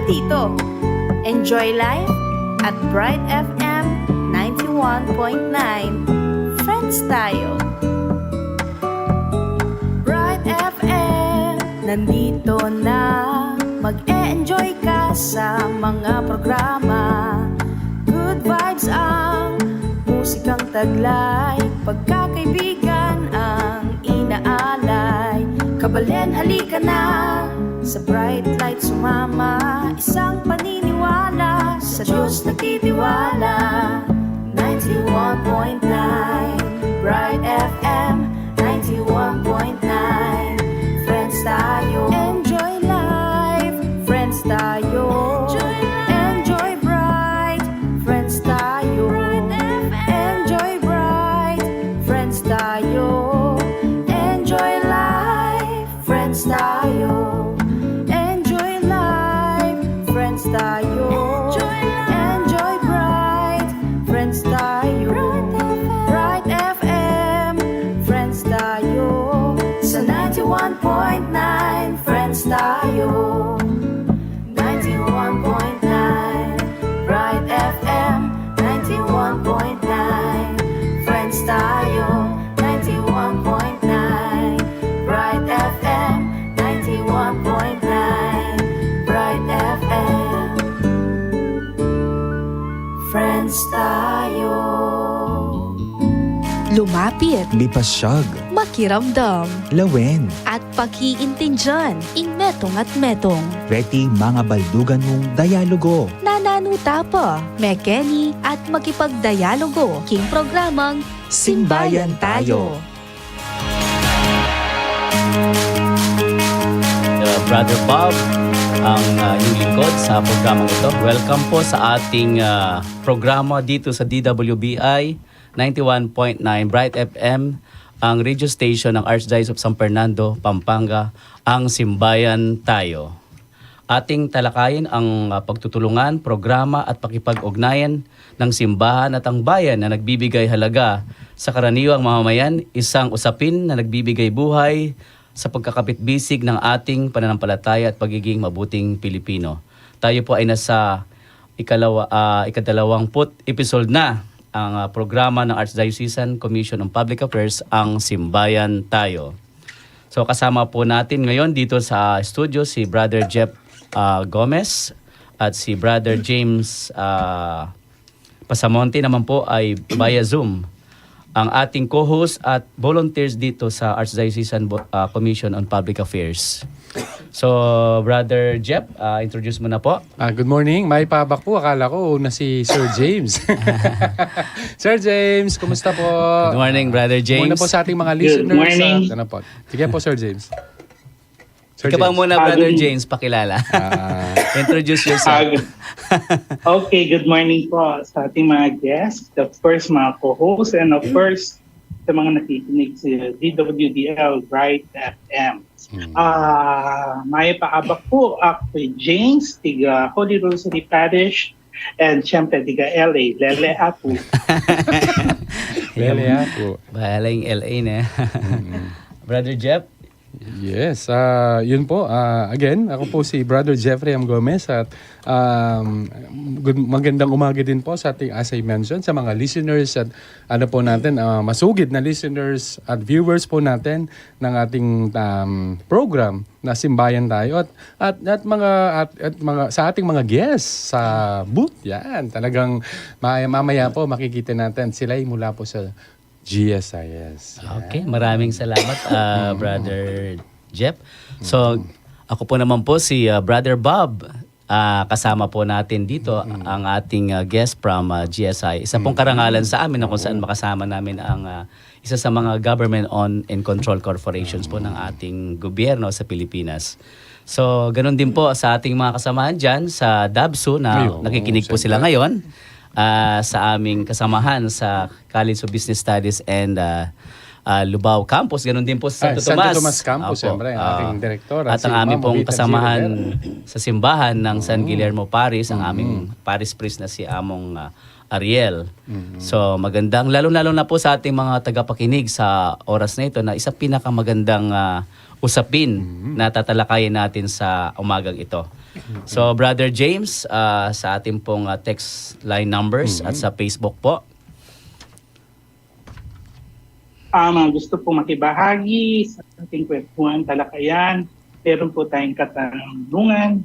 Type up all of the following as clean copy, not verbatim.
dito. Enjoy life at Bright FM 91.9. Friends tayo. Bright FM, nandito na. Mag-e-enjoy ka sa mga programa. Good vibes ang musikang taglay. Pagkakaibigan ang inaalay. Kabalen, halika na. Sa bright light sumama. Isang paniniwala. Sa Diyos nagtitiwala. 91.9 Bright FM 91.9. Friends tayo. Enjoy life. Friends tayo. Enjoy bright. Friends tayo. Enjoy bright. Friends tayo. Enjoy life. Friends tayo. Enjoy life. Friends tayo. Enjoy bright. Friends tayo. Bright FM. Friends tayo. Sa 91.9. Friends tayo. 91.9 Bright FM 91.9 Friends tayo 91.9 Bright FM 91.9 Bright FM Friends tayo. Lumapit, Lipasyag, makiramdam, Lawen, at pag-iintindihan, inmetong at metong. Reti mga baldugan mong dialogo. Nananuta pa, mekeni at makipagdialogo. King programang Simbayan Tayo. Brother Bob, ang iyong lingkod sa programang ito. Welcome po sa ating programa dito sa DWBI 91.9 Bright FM, ang radio station ng Archdiocese of San Fernando, Pampanga, ang Simbayan Tayo. Ating talakayin ang pagtutulungan, programa at pakipag-ugnayan ng simbahan at ang bayan na nagbibigay halaga sa karaniwang mamamayan, isang usapin na nagbibigay buhay sa pagkakapit-bisig ng ating pananampalataya at pagiging mabuting Pilipino. Tayo po ay nasa ikadalawamput episode na ang programa ng Archdiocesan Commission on Public Affairs, ang Simbayan Tayo. So kasama po natin ngayon dito sa studio si Brother Jeff Gomez at si Brother James Pasamonte naman po ay via Zoom. Ang ating co-host at volunteers dito sa Archdiocesan Commission on Public Affairs. So, Brother Jeff, introduce mo na po. Good morning. May pabak po. Akala ko na si Sir James. Sir James, kumusta po? Good morning, Brother James. Muna po sa ating mga listeners. Good morning. Ano po? Sige po, Sir James. Ikaw pa muna, Brother James, pakilala. Introduce yourself. Okay, good morning po sa ating mga guests, of course, mga co-hosts, and of course, sa mga nakikinig sa DWDL Bright FM. May paabak po ako kay James, tiga Holy Rosary Parish, and syempre tiga LA, Lele Apu. Lele Apu. Bahala yung LA na. Brother Jeff? Yes, yun po. Again, ako po si Brother Jeffrey M. Gomez at magandang umaga din po sa ating, as I mentioned, sa mga listeners at ano po natin, masugid na listeners at viewers po natin ng ating program na Simbayan Tayo at mga sa ating mga guests sa booth. Yan, talagang mamaya po makikita natin sila ay mula po sa GSIS. Okay, maraming salamat, Brother Jeff. So, ako po naman po si Brother Bob. Kasama po natin dito ang ating guest from GSI. Isa pong karangalan sa amin na kung saan makasama namin ang isa sa mga government-owned and control corporations po ng ating gobyerno sa Pilipinas. So, ganun din po sa ating mga kasamahan dyan sa DABSU na nakikinig po sila ngayon. Sa aming kasamahan sa College of Business Studies and Lubao Campus. Ganun din po sa Santo Tomas. Santo Tomas Campus, siyempre, ang ating direktor. At ang aming pong kasamahan sa simbahan ng San Guillermo Paris, ang aming Paris priest na si Among Ariel. So magandang, lalo-lalo na po sa ating mga tagapakinig sa oras na ito na isang pinakamagandang usapin na tatalakayin natin sa umagang ito. So Brother James, sa ating pong text line numbers at sa Facebook po. Gusto po makibahagi sa ating kwentuhan, talakayan. Meron po tayong katanungan.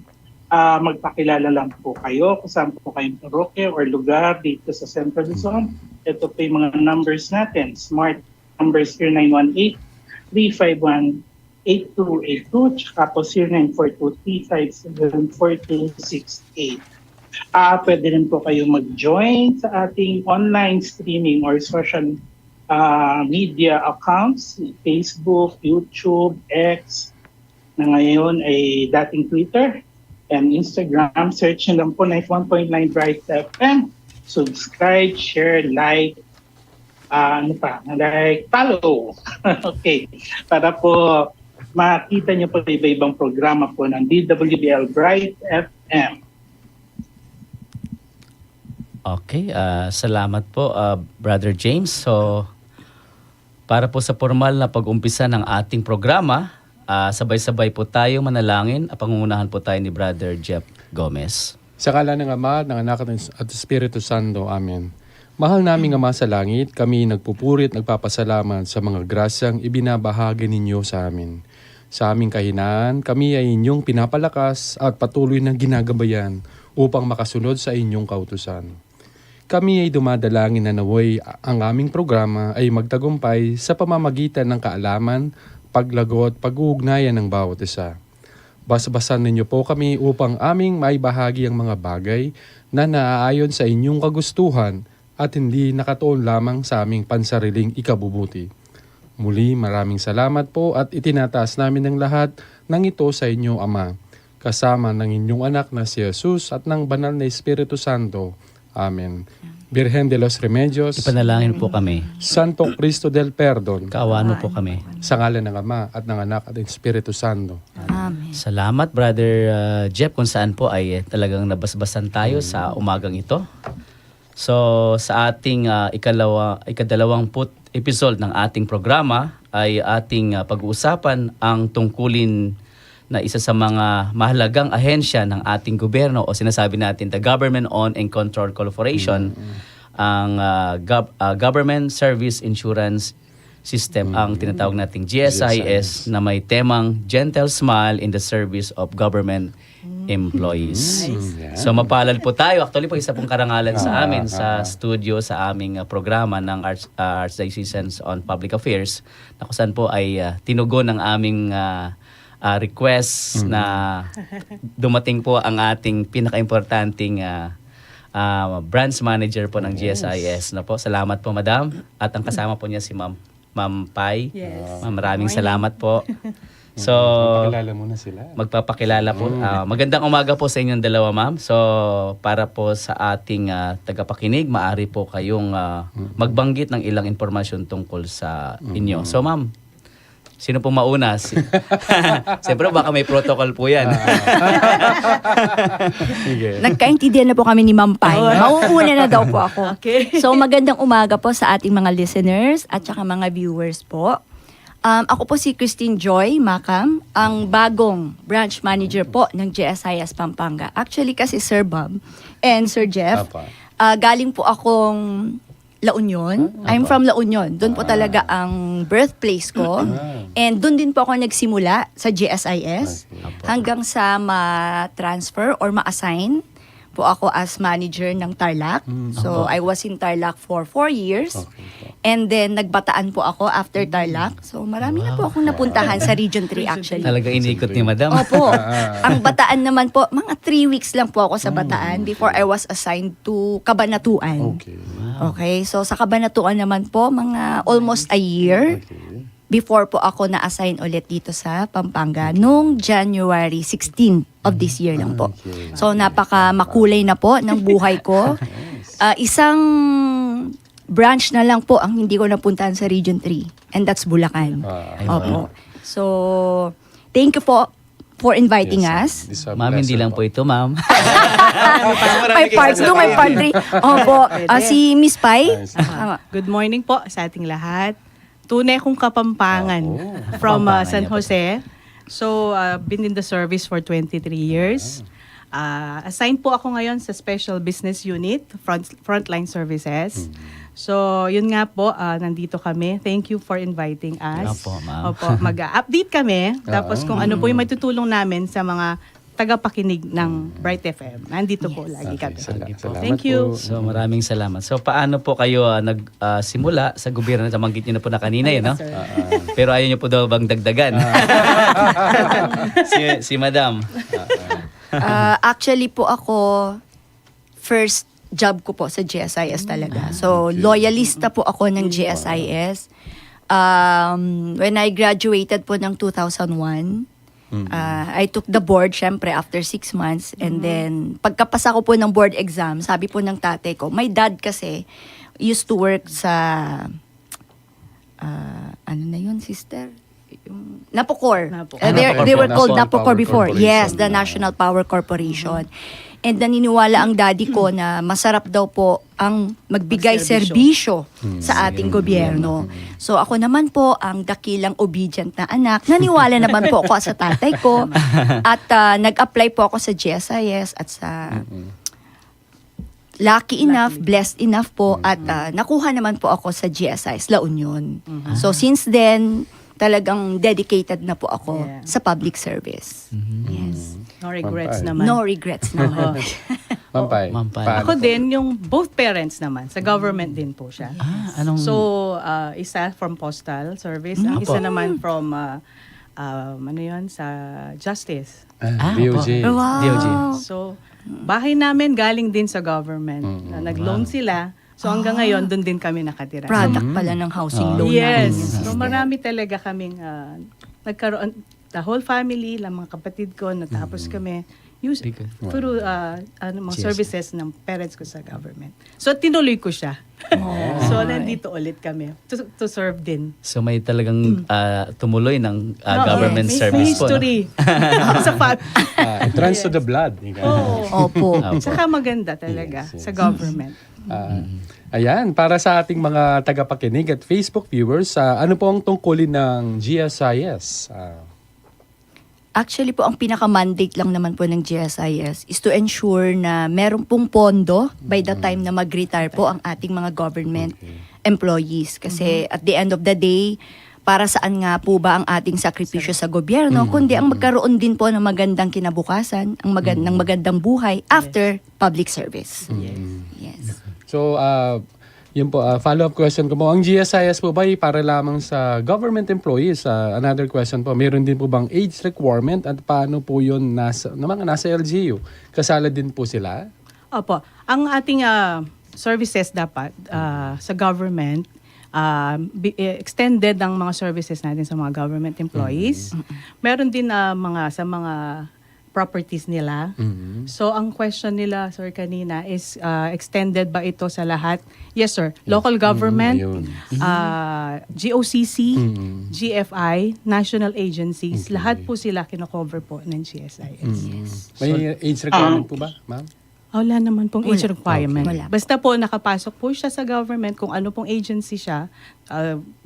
Magpakilala lang po kayo kung saan po kayong parokya or lugar dito sa Central Luzon. Ito po yung mga numbers natin. Smart numbers 0918-351-8282 tsaka po 0942-357-4268. Pwede rin po kayo mag-join sa ating online streaming or social media accounts, Facebook, YouTube, X, na ngayon ay dating Twitter and Instagram. Search nyo lang po 91.9 Bright FM. Subscribe, share, like, follow. Okay. Para po makita nyo po iba-ibang programa po ng DWBL Bright FM. Okay, salamat po Brother James. So para po sa formal na pag-umpisa ng ating programa, sabay-sabay po tayo manalangin. Pangungunahan po tayo ni Brother Jeff Gomez. Sa ngala ng Ama, ng Anak at Espiritu Santo. Amen. Mahal naming Ama sa langit, kami nagpupurit, nagpapasalamat sa mga grasyang ibinabahagi ninyo sa amin. Sa aming kahinaan, kami ay inyong pinapalakas at patuloy na ginagabayan upang makasunod sa inyong kautusan. Kami ay dumadalangin na naway ang aming programa ay magtagumpay sa pamamagitan ng kaalaman, paglago at pag-uugnayan ng bawat isa. Basbasan ninyo po kami upang aming maibahagi ang mga bagay na naaayon sa inyong kagustuhan at hindi nakatuon lamang sa aming pansariling ikabubuti. Muli maraming salamat po at itinataas namin ang lahat ng ito sa inyo, Ama, kasama ng inyong anak na si Jesus at ng banal na Espiritu Santo. Amen. Virgen de los Remedios, Ipanalangin po kami. Santo Cristo del Perdon, Kaawaan mo po kami. sa ngalan ng Ama at ng Anak at ng Espiritu Santo. Amen. Salamat Brother Jeff kung saan po ay talagang nabasbasan tayo sa umagang ito. So sa ating ikadalawang episode ng ating programa ay ating pag-uusapan ang tungkulin na isa sa mga mahalagang ahensya ng ating gobyerno o sinasabi natin the Government-Owned and Controlled Corporation, ang Government Service Insurance System, ang tinatawag nating GSIS, na may temang Gentle Smile in the Service of Government Employees. So mapalad po tayo. Actually po isa pong karangalan sa amin sa studio sa aming programa ng Archdiocesan on Public Affairs na kung saan po ay tinugon ng aming request na dumating po ang ating pinaka-importanting branch manager po ng GSIS. Na po. Salamat po, Madam. At ang kasama po niya si Ma'am Pai. Yes. Ma'am, maraming salamat po. So, Pakilala muna sila. magpapakilala po. Magandang umaga po sa inyong dalawa, Ma'am. So, para po sa ating tagapakinig, maaari po kayong magbanggit ng ilang impormasyon tungkol sa inyo. So, Ma'am, sino po mauna? Siyempre, baka may protocol po yan. Sige. Nagkaintindihan na po kami ni Ma'am Pai. Mauuna na daw po ako. Okay. So magandang umaga po sa ating mga listeners at saka mga viewers po. Ako po si Christine Joy Macam, ang bagong branch manager po ng GSIS Pampanga. Actually kasi Sir Bob and Sir Jeff, Apa. galing po akong La Union. I'm from La Union. Doon po talaga ang birthplace ko. And doon din po ako nagsimula sa GSIS hanggang sa ma-transfer or ma-assign po ako as manager ng Tarlac. So I was in Tarlac for 4 years. And then nagbataan po ako after Tarlac. So marami na po akong napuntahan sa Region 3 actually. Talaga inikot ni Madam. Opo. Ang Bataan naman po, mga 3 weeks lang po ako sa Bataan before I was assigned to Cabanatuan. Okay. Okay, so sa Cabanatuan naman po, mga almost a year before po ako na-assign ulit dito sa Pampanga noong January 16 of this year lang po. So napaka makulay na po ng buhay ko. Isang branch na lang po ang hindi ko napuntahan sa Region 3 and that's Bulacan. Opo. So thank you po for inviting us. Ma'am, hindi lang po ito, Ma'am. May part 2, may part 3. Opo, si Miss Pai. Good morning po sa ating lahat. Tunay kong Kapampangan from San Jose. So, been in the service for 23 years. Assigned po ako ngayon sa Special Business Unit, Frontline Services. So, yun nga po, nandito kami. Thank you for inviting us. Opo, ma'am. Opo, mag-update kami. Tapos kung ano po yung matutulong namin sa mga tagapakinig ng Bright FM. Nandito po lagi kami. Salamat Thank you. po. So maraming salamat. So paano po kayo nagsimula sa gobyerno? Nabanggit niyo na po na kanina no? Sir. Pero ayaw niyo po daw bang dagdagan? si Madam. Actually po ako, first job ko po sa GSIS talaga. So, loyalista po ako ng GSIS. When I graduated po ng 2001, I took the board, syempre, after 6 months. And then, pagkapasa ko po ng board exam, sabi po ng tatay ko, my dad kasi used to work sa, ano na yun, sister? Napocor. They were called National Napocor Power before. Corporation. Yes, the National Power Corporation. And naniniwala ang daddy ko na masarap daw po ang magbigay serbisyo sa ating gobyerno. So ako naman po ang dakilang obedient na anak. Naniwala naman po ako sa tatay ko at nag-apply po ako sa GSIS at sa lucky enough, blessed enough po at nakuha naman po ako sa GSIS La Union. So since then, talagang dedicated na po ako sa public service. Yes. No regrets Pampay. naman. No regrets naman. Mampay. Mampay. Paano Ako po? din, yung both parents naman, sa government din po siya. Anong So, isa from Postal Service, ang isa naman from, ano yun, sa Justice. DOJ. Wow. DOJ. So, bahay namin galing din sa government. Na nag-loan sila. So, hanggang ngayon, doon din kami nakatira. Product pala ng housing loan namin. Yes. So, marami talaga kaming nagkaroon, the whole family, lang mga kapatid ko, natapos kami. Through mga GSI. services ng parents ko sa government. So, tinuloy ko siya. So, nandito ulit kami to serve din. So may talagang tumuloy ng government May service po. No? history. Sa It runs to the blood. Opo. Saka maganda talaga sa government. Ayan, para sa ating mga tagapakinig at Facebook viewers, ano po ang tungkulin ng GSIS? Actually po, ang pinaka-mandate lang naman po ng GSIS is to ensure na meron pong pondo by the time na mag-retire po ang ating mga government employees. Kasi at the end of the day, para saan nga po ba ang ating sakripisyo sa gobyerno, kundi ang magkaroon din po ng magandang kinabukasan, ng magandang buhay after public service. Yes. So, yun po, follow-up question ko po. Ang GSIS po ba ay para lamang sa government employees? Another question po, meron din po bang age requirement at paano po yun na mga nasa LGU? Kasala din po sila? Opo. Ang ating services dapat sa government, extended ang mga services natin sa mga government employees. Meron din sa mga properties nila. So, ang question nila, sir, kanina is extended ba ito sa lahat? Yes, sir. Local government, Ayun. GOCC, GFI, national agencies, lahat po sila kinocover po ng GSIS. May age requirement po ba, ma'am? Wala naman pong age requirement. Wala. Basta po nakapasok po siya sa government, kung ano pong agency siya,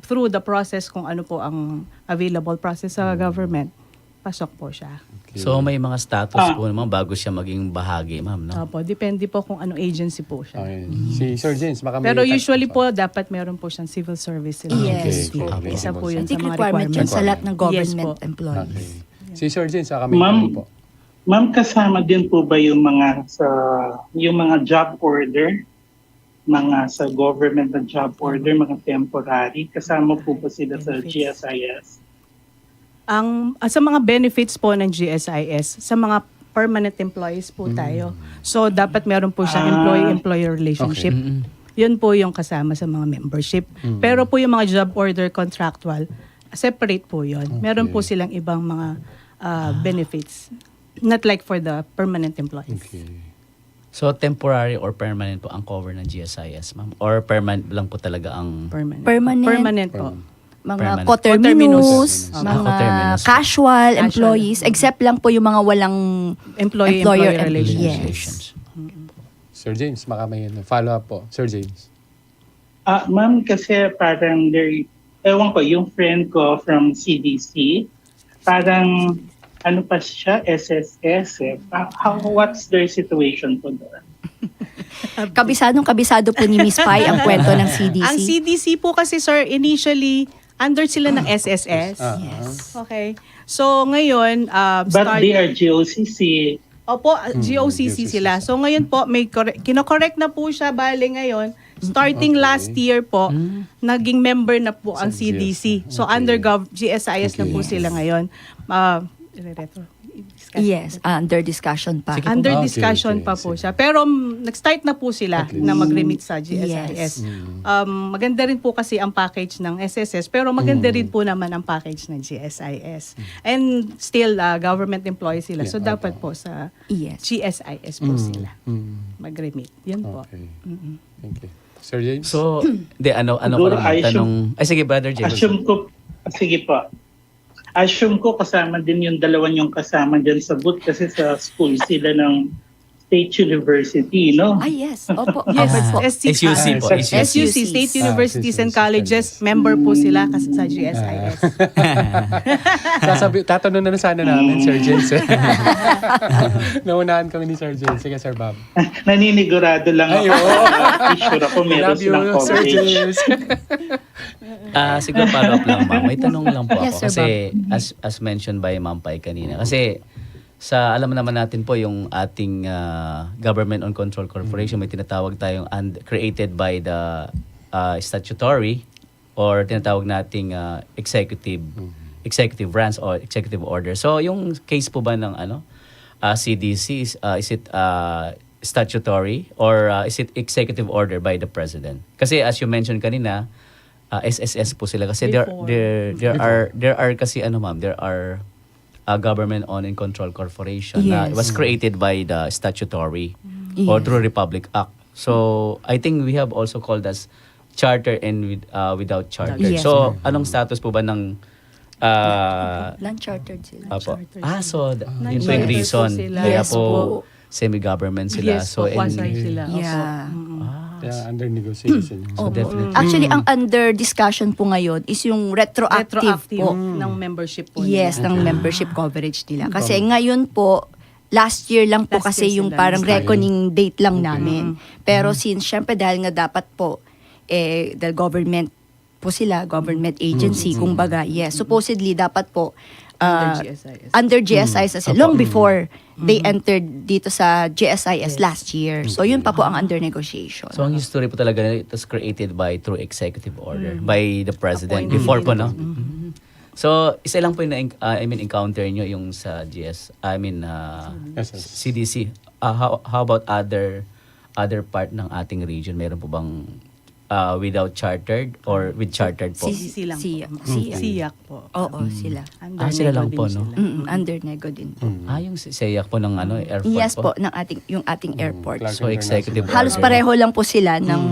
through the process, kung ano po ang available process sa government, pasok po siya. So may mga status po naman bago siya maging bahagi, ma'am, no? Opo, depende po kung anong agency po siya. Okay. Si Sir James, baka may Pero touch usually po. po, dapat meron po siyang civil service. Yes. Okay. Isa po I yun sa think mga requirement yun requirements. sa lahat ng government Yes po. employees. Okay. Si Sir James, saka may Ma'am, tanong po. Ma'am, kasama din po ba yung mga job order, mga sa government na job order, mga temporary, kasama po ba sila sa GSIS? Sa mga benefits po ng GSIS, sa mga permanent employees po tayo. So, dapat meron po siyang employee-employer relationship. Yun po yung kasama sa mga membership. Pero po yung mga job order contractual, separate po yun. Meron po silang ibang mga benefits. Not like for the permanent employees. Okay. So temporary or permanent po ang cover ng GSIS, ma'am? Or permanent lang po talaga ang... Permanent. Permanent. Permanent po. Mga Permanent. coterminous, Coterminous. mga Coterminous. casual employees, except lang po yung mga walang Employer-employer employer relationship. Yes. Sir James, baka may follow-up po. Sir James. Ma'am, kasi parang ewan ko, yung friend ko from CDC, parang ano pa siya, SSS eh. What's their situation po doon? Kabisadong-kabisado po ni Miss Pai ang kwento ng CDC. Ang CDC po kasi, sir, initially, under sila ng SSS. Yes. Okay. So, ngayon, But they are GOCC. Opo, GOCC sila. So, ngayon po, may kino-correct na po siya, bale ngayon. Starting last year po, naging member na po ang CDC. So, under GSIS na po sila ngayon. Yes, under discussion pa. Under Okay, discussion okay, pa po siya. Pero nag-start na po sila na mag-remit sa GSIS. Yes. Maganda rin po kasi ang package ng SSS, pero maganda rin po naman ang package ng GSIS. And still, government employees sila. So, dapat po sa Yes. GSIS po sila mag-remit. Yun po. Okay. Thank you. Sir James? So, ano Siguro, ko lang tanong. Ay, sige, Brother James. Sige po. Assume ko kasama din yung dalawa yung kasama dyan sa booth kasi sa school sila ng State University, no? Ah, yes. Opo. Yes, Opo. SUC po. SUC, State Universities and Colleges, member po sila kasi sa GSIS. Tatanong na sana namin, Sir James. Naunahan kami ni Sir James. Sige, Sir Bob. Naninigurado lang ako. Sure ako meron Love you, silang Sir coverage. James. Siguro follow up lang, ma'am. May tanong lang po Yes, ako. sir, Kasi as mentioned by Ma'am Pai kanina. Kasi alam naman natin po yung ating Government on Control Corporation, may tinatawag tayong created by the statutory or tinatawag nating executive branch or executive order. So yung case po ba ng CDC, is it statutory or is it executive order by the president? Kasi as you mentioned kanina, SSS po sila kasi there are kasi ma'am, there are government owned and control corporation na Yes. was created by the statutory or through Republic Act. So I think we have also called as charter and without charter. Yes. So anong status po ba ng Non-chartered sila. Apo. Charter So yun po yung Non-charter reason. po sila. Kaya Yes po po. semi-government sila. Yes So po, quasi sila. Opo. Yeah. Yeah, under negotiation. So definitely. Actually, ang under discussion po ngayon is yung retroactive po. ng membership po Yes, nila. ng membership coverage nila. Kasi ngayon po, last year lang po Last kasi year yung sila. parang reckoning date lang namin. Pero since syempre dahil nga dapat po, the government po sila, government agency, kumbaga, yes, supposedly dapat po, Under GSIS. under GSIS as long before they entered dito sa GSIS last year. So yun pa po ang under negotiation. So ang history po talaga it was created by through executive order by the president Appointed. before po, no? So isa lang po yung encounter nyo yung sa CDC. How about other part ng ating region? Meron po bang without chartered or with chartered po? CCC lang Siyak. po. Siyak. Siyak po. Oo, sila. Under sila nego lang din po, no? sila. Under nego din po. Yung SEAC po ng airport Yes po? po, yung ating airport. Clark So, executive International. Halos pareho lang po sila ng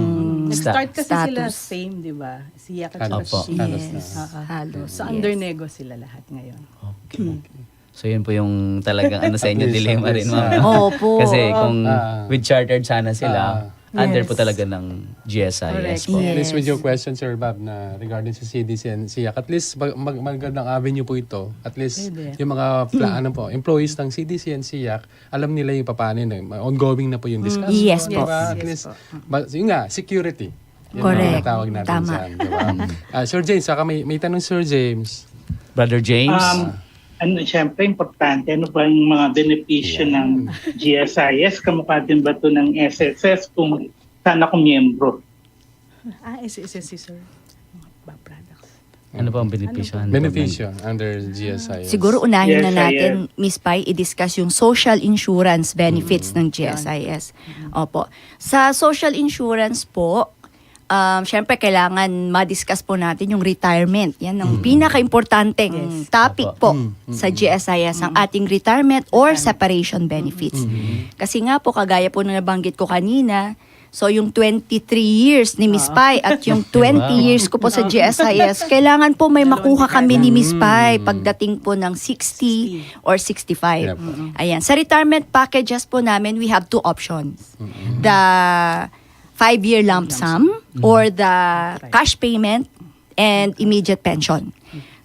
Nag-start kasi sila status. same, di ba? Siyak at Halos. saka Opo. Siyak. Yes, halos. So, under nego sila lahat ngayon. Okay. So yun po yung talagang sa inyo At least, dilemma at rin, least, ma'am. Opo. Kasi kung Ah. with chartered sana sila, under po Yes. talaga ng GSIS Correct. po. Yes. At least with your question, Sir Bob, na regarding sa CDC and SIAC, at least magandang avenue po ito. At least Pwede. yung mga employees ng CDC and SIAC, alam nila yung paano yun. Ongoing na po yung discussion. Yes di po. ba? At Yes least, po. yun nga, security. Yun Correct. ang tawag natin Tama. dyan, di ba? Sir James, saka may tanong Sir James. Brother James? Siyempre, importante. Ano ba yung mga benepisyo ng GSIS? Kamukha din ba ito ng SSS kung saan ako miyembro? SSC, sir. Mga products. Ano po ang benepisyo? Beneficio under GSIS. Siguro unahin na Yes, natin, Miss Pai, i-discuss yung social insurance benefits ng GSIS. Opo. Sa social insurance po, syempre kailangan ma-discuss po natin yung retirement. Yan ang pinaka-importanteng topic po sa GSIS, ang ating retirement or separation benefits. Kasi nga po, kagaya po na nabanggit ko kanina, so yung 23 years ni Miss Pai at yung 20 years ko po sa GSIS, kailangan po may makuha kami ni Miss Pai pagdating po ng 60 or 65. Yeah po. Ayan. Sa retirement packages po namin, we have two options. The 5-year lump sum or the cash payment and immediate pension.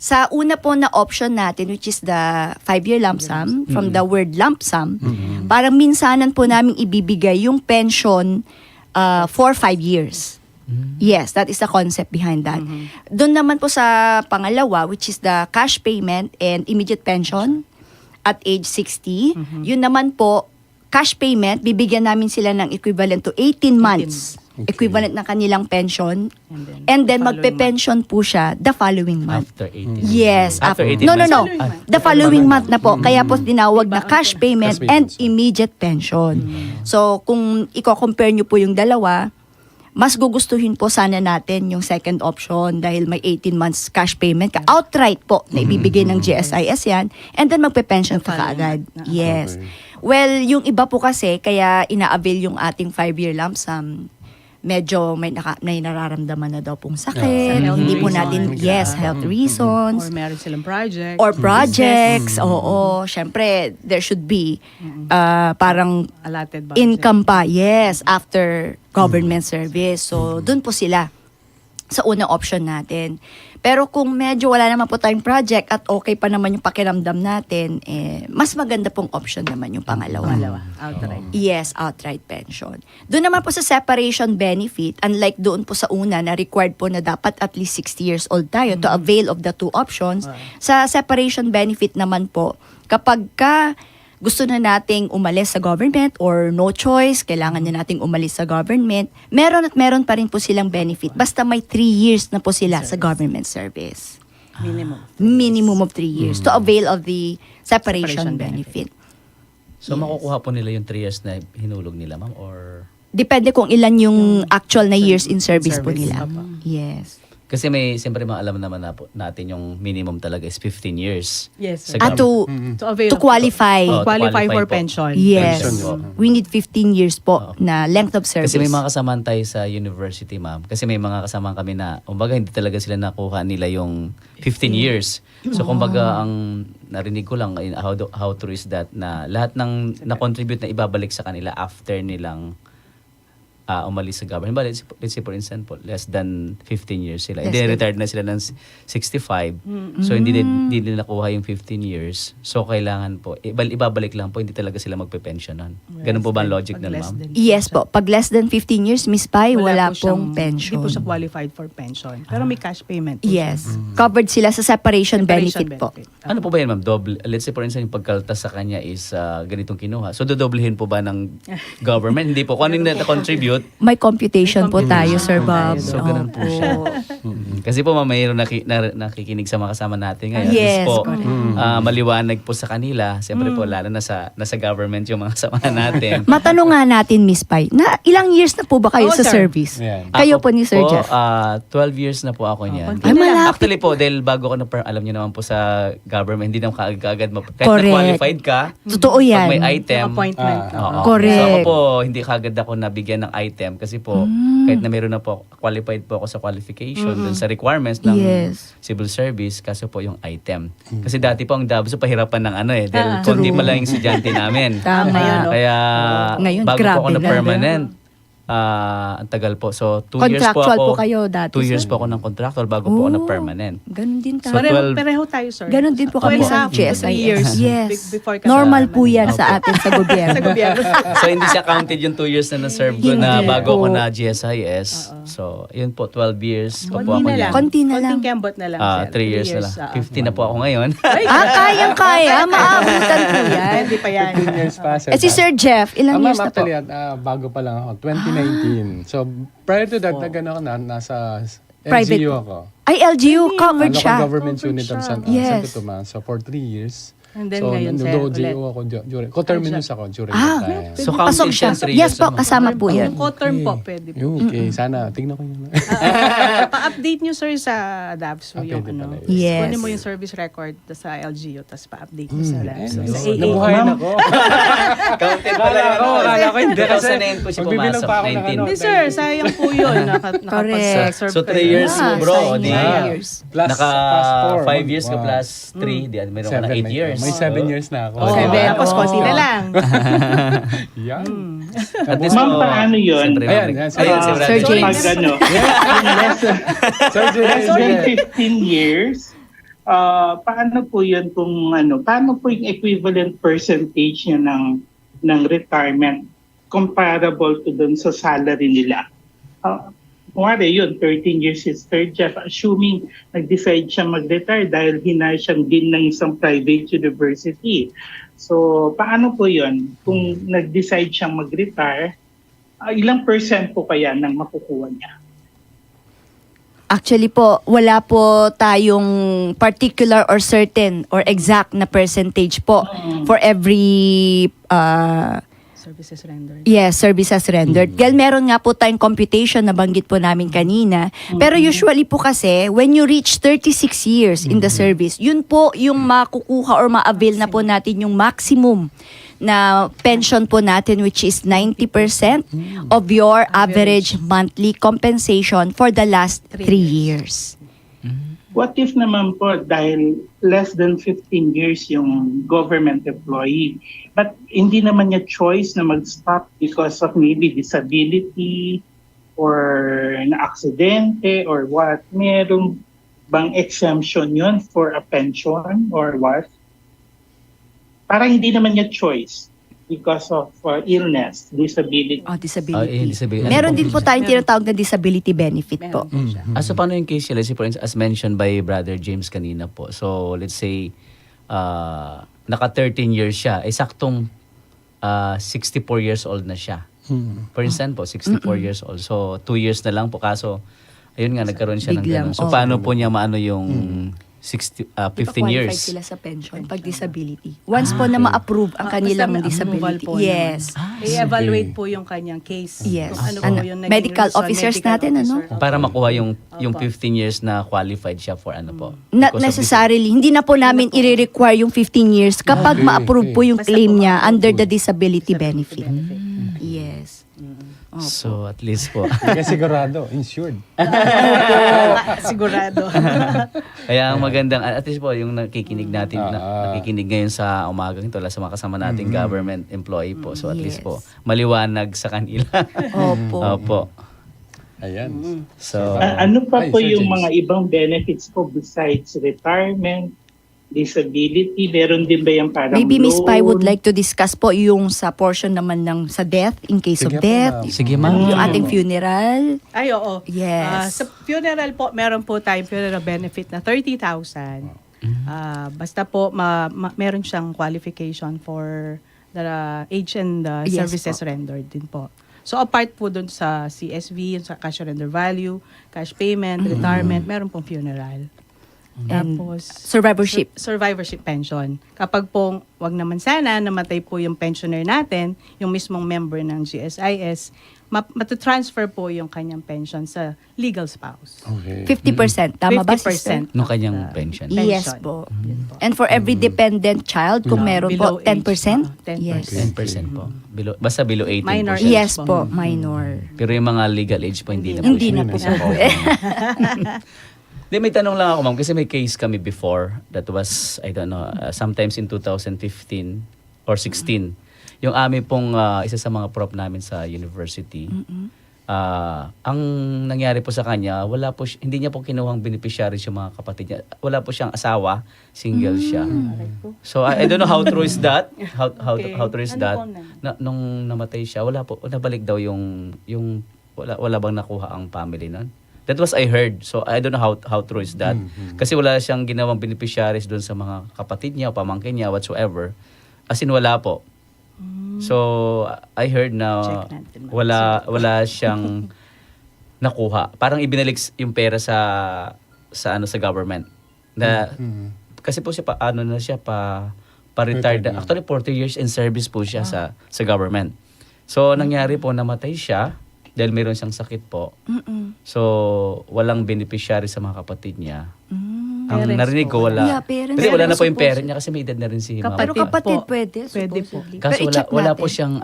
Sa una po na option natin, which is the 5-year lump sum, from the word lump sum, parang minsanan po namin ibibigay yung pension for 5 years. Yes, that is the concept behind that. Doon naman po sa pangalawa, which is the cash payment and immediate pension at age 60, yun naman po, cash payment, bibigyan namin sila ng equivalent to 18 months. Equivalent ng kanilang pension. And then the following magpe-pension po siya the following month. After 18. Yes. After 18 No. months. The following month na po. Kaya po tinawag na cash payment Cash and payment. immediate pension. So, kung i-compare nyo po yung dalawa, mas gugustuhin po sana natin yung second option dahil may 18 months cash payment ka. Outright po na ibibigay ng GSIS yan. And then magpe-pension ka kaagad. Yes. Well, yung iba po kasi, kaya ina-avail yung ating 5-year lump sum, medyo may nararamdaman na daw pong sakit. Sa health Hindi po reasons. natin, yes, health reasons. Or meron silang project. Or projects. Oo. Syempre, there should be parang allotted budget. income pa. Yes, after government service. So, dun po sila sa unang option natin. Pero kung medyo wala naman po tayong project at okay pa naman yung pakiramdam natin, mas maganda pong option naman yung pangalawa. Outright. Yes, outright pension. Doon naman po sa separation benefit, unlike doon po sa una na required po na dapat at least 60 years old tayo to avail of the two options, sa separation benefit naman po, kapag ka gusto na nating umalis sa government or no choice, kailangan na nating umalis sa government, meron at meron pa rin po silang benefit. Basta may 3 years na po sila sa government service. Minimum. Minimum of 3 years to avail of the separation Separation benefit. So makukuha po nila yung 3 years na hinulog nila, ma'am? Or Depende kung ilan yung actual na years in service po nila. Yes. kasi siyempre maalam naman na po natin yung minimum talaga is 15 years. Yes, Sa sir. To To avail to qualify. Oh, to qualify for qualify po. pension. Yes. Pension, We need 15 years po na length of service. Kasi may mga kasamahan tayo sa university, ma'am. Kasi may mga kasamahan kami na, kumbaga, hindi talaga sila nakuha nila yung 15 years. So, kumbaga, ang narinig ko lang, how true is that, na lahat ng na-contribute na ibabalik sa kanila after nilang umalis sa government. But let's say for instance po, less than 15 years sila. Less Hindi, than- retired na sila ng 65. So, hindi nila nakuha yung 15 years. So, kailangan po, ibabalik lang po, hindi talaga sila magpe-pensionan. Ganun po ba ang logic Pag nun, less ma'am? than- Yes po. Pag less than 15 years, Miss Pai, wala po pong siyang- pension. Hindi po siya qualified for pension. Pero may cash payment po Yes. siya. Covered sila sa separation, Separation benefit po. Ano po ba yan, ma'am? Double, let's say for instance, yung pagkaltas sa kanya is ganitong kinuha. So, dodoblehin po ba ng government? Hindi po. Kung ano yung na-contribute, May computation po tayo, Sir Bob. So, ganun po siya. Kasi po, ma'am, mayroon nakikinig sa mga kasama natin ngayon. At Yes, least po, correct. maliwanag po sa kanila. Siyempre po, lalo na nasa government yung mga kasama natin. Matanong nga natin, Miss Pai, na ilang years na po ba kayo Oo, sa sir. service? Yan. Kayo Ako po ni Sir Jeff. 12 years na po ako niyan. konti Ay, malapit. Actually po, dahil bago ko alam niyo naman po sa government, hindi naman kaagad kahit Correct. na-qualified ka, Totoo yan. pag may item, Appointment. oo. Correct. So ako po, hindi kaagad ako nabigyan ng item kasi po, kahit na meron na po, qualified po ako sa qualification, dun sa requirements ng Yes. civil service, kaso po yung item. Kasi dati po ang DABSO pahirapan ng dahil Ah. konti pa lang yung estudyante namin. Tama. Ngayon, no? Kaya Ngayon, bago po ako grabe na na. permanent, ang tagal po. So, 2 years po Contractual ako. po kayo dati, 2 years sir? po ako ng contractual bago po ako na Oh, permanent. Ganun din So, tayo. 12 Pareho tayo, sir. Ganun din po Ako kami and sa half to 3 years GSIS. Yes. before ka Normal sa po yan sa atin sa gobyerno. sa gobyerno. So, hindi siya counted yung 2 years na na-serve ko na Hindi bago ako po. na GSIS. So, yun po, 12 years pa po Konti ako na niyan. lang. Konti na lang. Konting kembot na lang, sir. 3 years na lang. 15 na po ako ngayon. Kayang-kaya. Maabutan po yan. Pwede pa yan. 15 years pa. Eh si Sir Jeff, ilang Ma'am, years na po? actually, bago pa lang ako, 2019. So, prior to that, nasa Private. LGU ako. Ay, LGU, covered Local siya. government Covered unit of siya. Yes. Santo Tomas. So, for 3 years. And then so, ngayon, sir, nag-OJO ulit. ako during, co-terminus ako during Ah, that time. So, pasok counted siya. siya 3 Yes years po, naman. kasama po yan. Yung co-term po, pwede po. Okay, sana. Tingnan ko yun. Pa-update nyo, sir, sa DABSO yung pwede ano. pala yun. Yes. Kunin mo yung service record sa LGU, tapos pa-update mo sa DABSO. Sa Yes. AA. Nabuhayan ako. Counted pala yun. Akala ko hindi kasi 2009 po siya magbibilang pumasok. pa ako ng 19. Hindi, sir. Sayang po yun. Correct. So, 3 years Ah, bro. sayang Di, yung years. Plus, naka plus 5 years ka plus 3. Di, meron ka na 8 years. May 7 years na ako. Oh. 7. Tapos konti na lang. Yan. At least Ma'am, po, paano yun? siyempre, Ayan, ma'am. yan, Ayan, si Sir Brother James. Pag ano, Sir less James, than 15 years, paano po yun kung paano po yung equivalent percentage niya ng retirement comparable to dun sa salary nila? Kumari yun, 13 years is third job. Assuming nag-decide siya mag-retire dahil hinay siyang din ng isang private university. So, paano po yun? Kung nag-decide siyang mag-retire, ilang percent po kaya ng makukuha niya? Actually po, wala po tayong particular or certain or exact na percentage po for every Services rendered. services rendered. Dahil meron nga po tayong computation na banggit po namin kanina. Pero usually po kasi, when you reach 36 years in the service, yun po yung makukuha or ma-avail na po natin yung maximum na pension po natin, which is 90% of your average monthly compensation for the last 3 years. What if naman po dahil less than 15 years yung government employee, but hindi naman niya choice na mag-stop because of maybe disability or na-aksidente or what? Meron bang exemption yun for a pension or what? Parang hindi naman niya choice because of illness, disability. Disability. disability. Meron din po tayong tinatawag na disability benefit po. Meron po siya. So paano yung case nila? For instance, as mentioned by Brother James kanina po. So let's say, naka 13 years siya. Saktong 64 years old na siya. For instance po, 64 years old. So 2 years na lang po. Kaso, ayun nga, nagkaroon siya ng Biglang, ganun. So paano po niya maano yung 15 Qualified years? sila sa pension pag disability. Once po na ma-approve ang kanilang Basta may approval disability. po Yes. naman. I-evaluate po yung kanyang case. Yes. Kung ano po yung naging Medical reason, officers medical natin, ano? officer. Para makuha yung Opo. 15 years na qualified siya for ano po? Not Because of necessarily. Hindi na po namin i-require yung 15 years kapag ma-approve po yung Basta claim po niya ma-approve. under the disability benefit. Yes. So at least po. Kaya sigurado, insured. Sigurado. Kaya ang magandang, at least po, yung nakikinig natin, nakikinig ngayon sa umagang ito, sa mga kasama nating government employee po. So at least po, maliwanag sa kanila. Opo. Opo. Ayan. So, Ano pa Ay, po Sir yung James. mga ibang benefits po besides retirement, disability? Meron din ba yung parang Maybe Miss loan? Pai would like to discuss po yung sa portion naman ng sa death, in case Sige of po, death. ma'am. sige ma'am. Yung ating funeral. Ay, oo. Yes. Sa funeral po, meron po tayong funeral benefit na 30,000. Basta po, meron siyang qualification for the age and Yes services po. rendered din po. So, apart po dun sa CSV, sa cash surrender value, cash payment, retirement, meron pong funeral. Tapos, Survivorship. survivorship pension. Kapag po, wag naman sana, namatay po yung pensioner natin, yung mismong member ng GSIS, matatransfer po yung kanyang pension sa legal spouse. Okay. 50%. Tama ba, sister? 50%. Nung kanyang pension. Yes Pension. po. Yun po. And for every dependent child, kung meron po, Below age, 10%? 10%. Yes. 10% po. Basta below 18 Minor po siya. age. Yes po, minor. Pero yung mga legal age po, hindi na po Hindi siya. na po Hindi na po. Di, may tanong lang ako ma'am, kasi may case kami before that was, I don't know, sometimes in 2015 or 16. Yung amin pong isa sa mga prop namin sa university, ang nangyari po sa kanya, hindi niya po kinuhang beneficiaries yung mga kapatid niya. Wala po siyang asawa, single siya. So I don't know how true is that. Okay. How true is Ano that? po Nung namatay siya, nabalik daw yung wala bang nakuha ang family nun. That was I heard. So I don't know how true is that. Kasi wala siyang ginawang beneficiaries doon sa mga kapatid niya o pamangkin niya whatsoever. As in wala po. So I heard na Check natin, ma'am. wala siyang nakuha. Parang ibinalik yung pera sa government. Na kasi po siya pa-retired. Retired na. Actually 40 years in service po siya sa government. So nangyari po namatay siya dahil mayroon siyang sakit po. So walang beneficiary sa mga kapatid niya. Ang Parents narinig po, ko wala. Yeah, parents. Hindi, wala na po yung Supposed- parent niya kasi may edad na rin si mama. Pero kapatid po. pwede. Pwede po. supposedly. Kaso Pero i-check wala po natin. siyang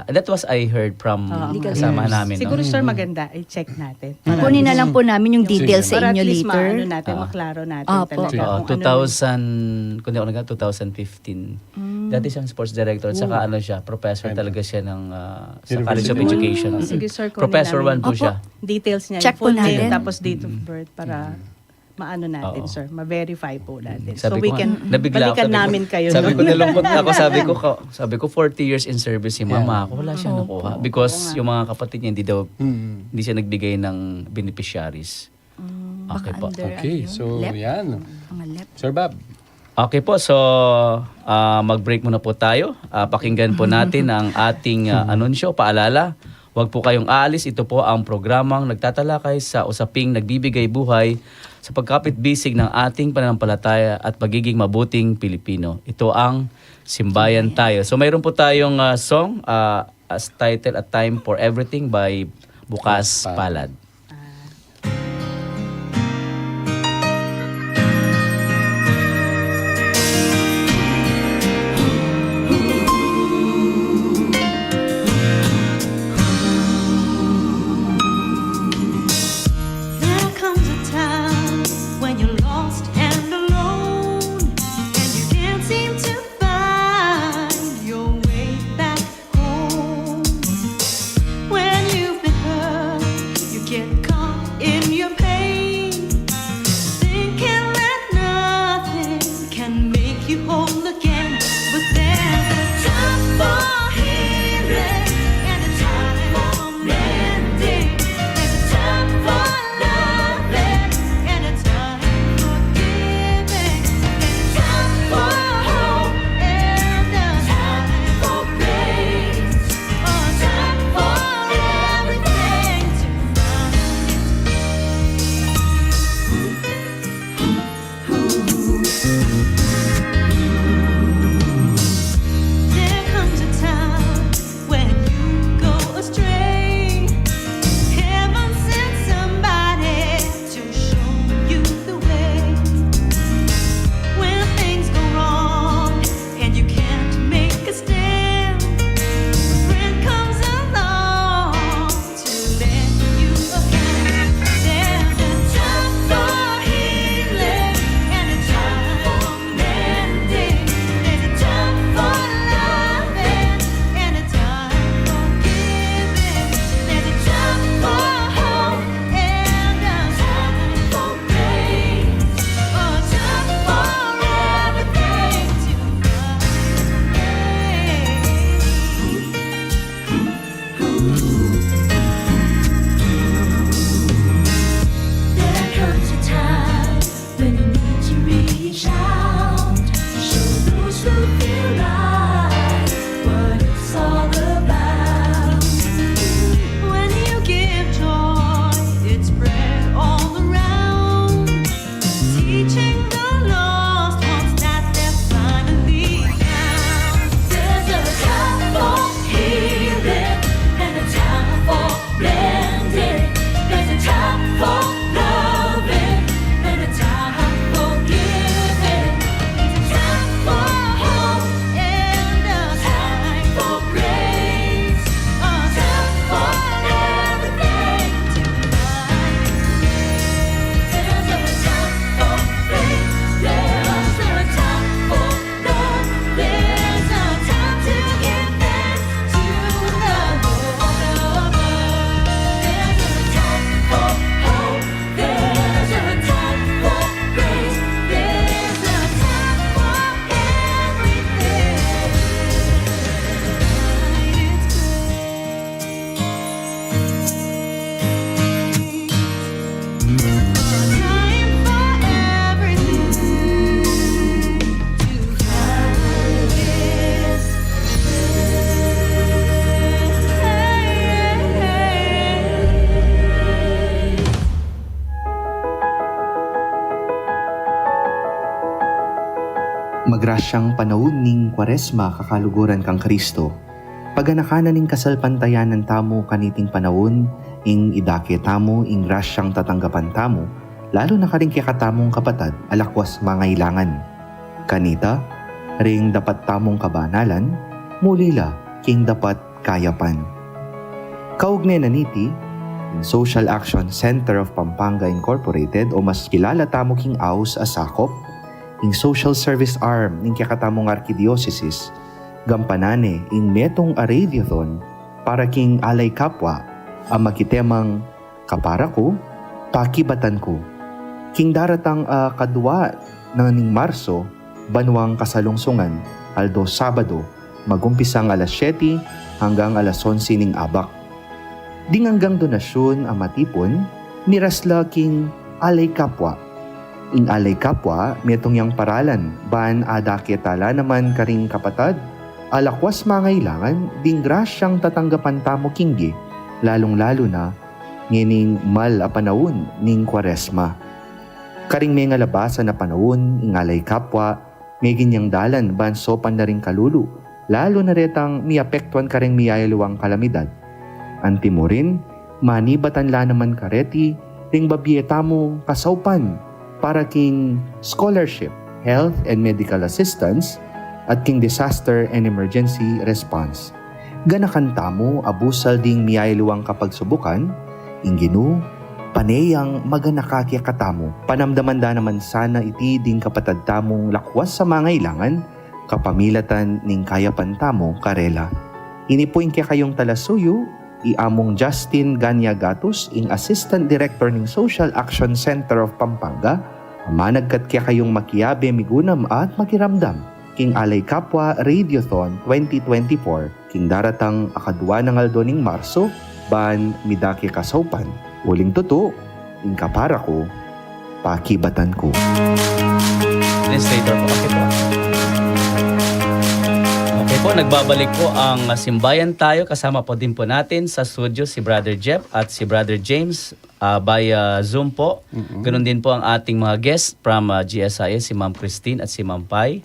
that was I heard from Legal kasama nurse. namin. Siguro no? sir maganda, i-check natin. Kunin na lang po namin yung details sa Para at inyo least later. maano natin, maklaro natin Opo. talaga. Oo, kung ano 2000, kung di ako nagka, 2015. Dati siyang sports director at saka ano siya, professor talaga siya ng sa College of University. Education. Sige, sir, kunin Professor namin. 1 po Opo. siya. details niya, Check yung full po name, natin. tapos date of birth para maano natin, Oo. sir. Ma-verify po natin. Sabi So we ko, can nabigla ako, balikan sabi ko- namin kayo. Sabi no? ko, nalungkot ako. Sabi ko 40 years in service si mama. Ako wala siya nakuha. Because yung mga kapatid niya, hindi siya nagbigay ng beneficiaries. Okay Baka po. under, Okay, ano, so left? yan. Mga left. Sir Bob. Okay po, so mag-break muna po tayo. Pakinggan po natin ang ating anunsyo, paalala. Huwag po kayong aalis. Ito po ang programang nagtatalakay sa usaping nagbibigay buhay sa pagkapit-bisig ng ating pananampalataya at pagiging mabuting Pilipino. Ito ang Simbayan Tayo. So mayroon po tayong song as title, A Time for Everything by Bukas Palad. There comes a time when you're lost and alone, and you can't seem to find your way back home. When you've been hurt, you get caught in your pain, thinking that nothing can make you whole again. But there's a time for healing and a time for mending. There's a time for loving and a time for giving. There's a time for hope and a time for grace. A time for everything There comes a time when you go astray. Heaven sent somebody to show you the way. When things go wrong and you can't make a stand, a friend comes along to lend you a hand. There's a time for healing and a time for mending. There's a time for loving and a time for giving. There's a time for hope and a time for grace. A time for everything to There comes a time when you need to reach out to show those who feel like what it's all about. When you give joy, it's spread all around, teaching the lost ones that they're finally found. There's a time for healing and a time for mending. There's a time for loving and a time for giving. There's a time for hope and a time for grace. A time for everything to find. There's a time for faith. There's a time for love. There's a time to give thanks to the Lord above. There's a time for hope. There's a time for grace. There's a time for everything. Magrasyang panahon ning Kwaresma kakaluguran kang Kristo. Paganakanan ning kasalpantayanan tamo kaniting panahon, ing idake tamo ing grasyang tatanggapan tamo, lalo na karing kakatamong kapatad alakwas mangailangan. Kanita, ring dapat tamong kabanalan, mulila king dapat kayapan. Kaugnay na niti, in Social Action Center of Pampanga Incorporated o mas kilala tamo king AUS asakop, ing social service arm ning kakatamong arkidiocese, gampanane ing metong aradiothon para king alay kapwa ang makitemang kapara ko, pakibatan ko. King daratang kadwa na ning Marso, banwang kasalungsungan, aldo Sabado, magumpisang alas 7 hanggang alas 11 ning abak. Ding hanggang donasyon ang matipon, nirasla king alay kapwa. Ing alay kapwa, metong yang paralan, ban ada ketala naman karing kapatad, alakwas mangailangan, ding grasyang tatanggapan tamo kingge, lalong-lalo na, ngining mal a panahon ning Kwaresma. Karing may nga labasan na panahon, ingalay kapwa, may ginyang dalan bansopan na rin kalulu, lalo na retang miapektuan karing miyayaluwang kalamidad. Anti mo rin, manibatan la naman kareti, ring babieta mo kasaupan, para king scholarship, health and medical assistance, at king disaster and emergency response. Ganakanta mo abusal ding miyayaluwang kapagsubukan, inginu, panayang maganakakya katamo. Panamdaman da naman sana iti ding kapatad tamong lakwas sa mga ilangan, kapamilatan ning kayapan tamo karela. Inipuin kaya kayong talasuyo, iamong Justin Ganya Gatus, ing Assistant Director ning Social Action Center of Pampanga, managkat kaya kayong makiyabe migunam at makiramdam. King Alay Kapwa Radiothon 2024, king daratang akadwa ng aldo ning Marso, ban midaki kasaupan. Uling tuto, ingka para ko, pakibatan ko. Administrator po. Okay po, nagbabalik po ang Simbayan Tayo. Kasama po din po natin sa studio si Brother Jeff at si Brother James via Zoom po. Ganun din po ang ating mga guests from GSIS, si Ma'am Christine at si Ma'am Pai,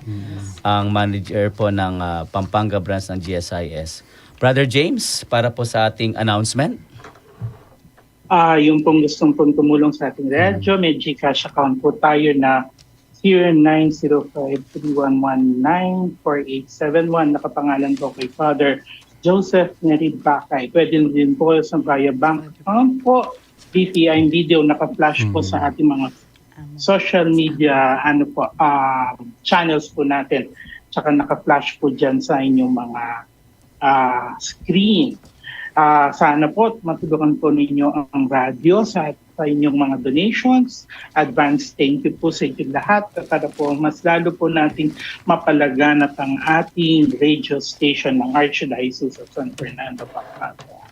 ang manager po ng Pampanga branch ng GSIS. Brother James, para po sa ating announcement. Yung pong gustong pong tumulong sa ating radyo, may GCash account po tayo na 0905-3119-4871. Nakapangalan po kay Father Joseph Nerid Bakay. Pwede din po sa via bank account po. BPI video naka-flash po sa ating mga social media channels po natin. Tsaka naka-flash po dyan sa inyong mga screen. Sana po matulungan po ninyo ang radyo sa inyong mga donations. Advance thank you po sa inyo lahat para po mas lalo po nating mapalaganap ang ating radio station ng Archdiocese of San Fernando, Pampanga.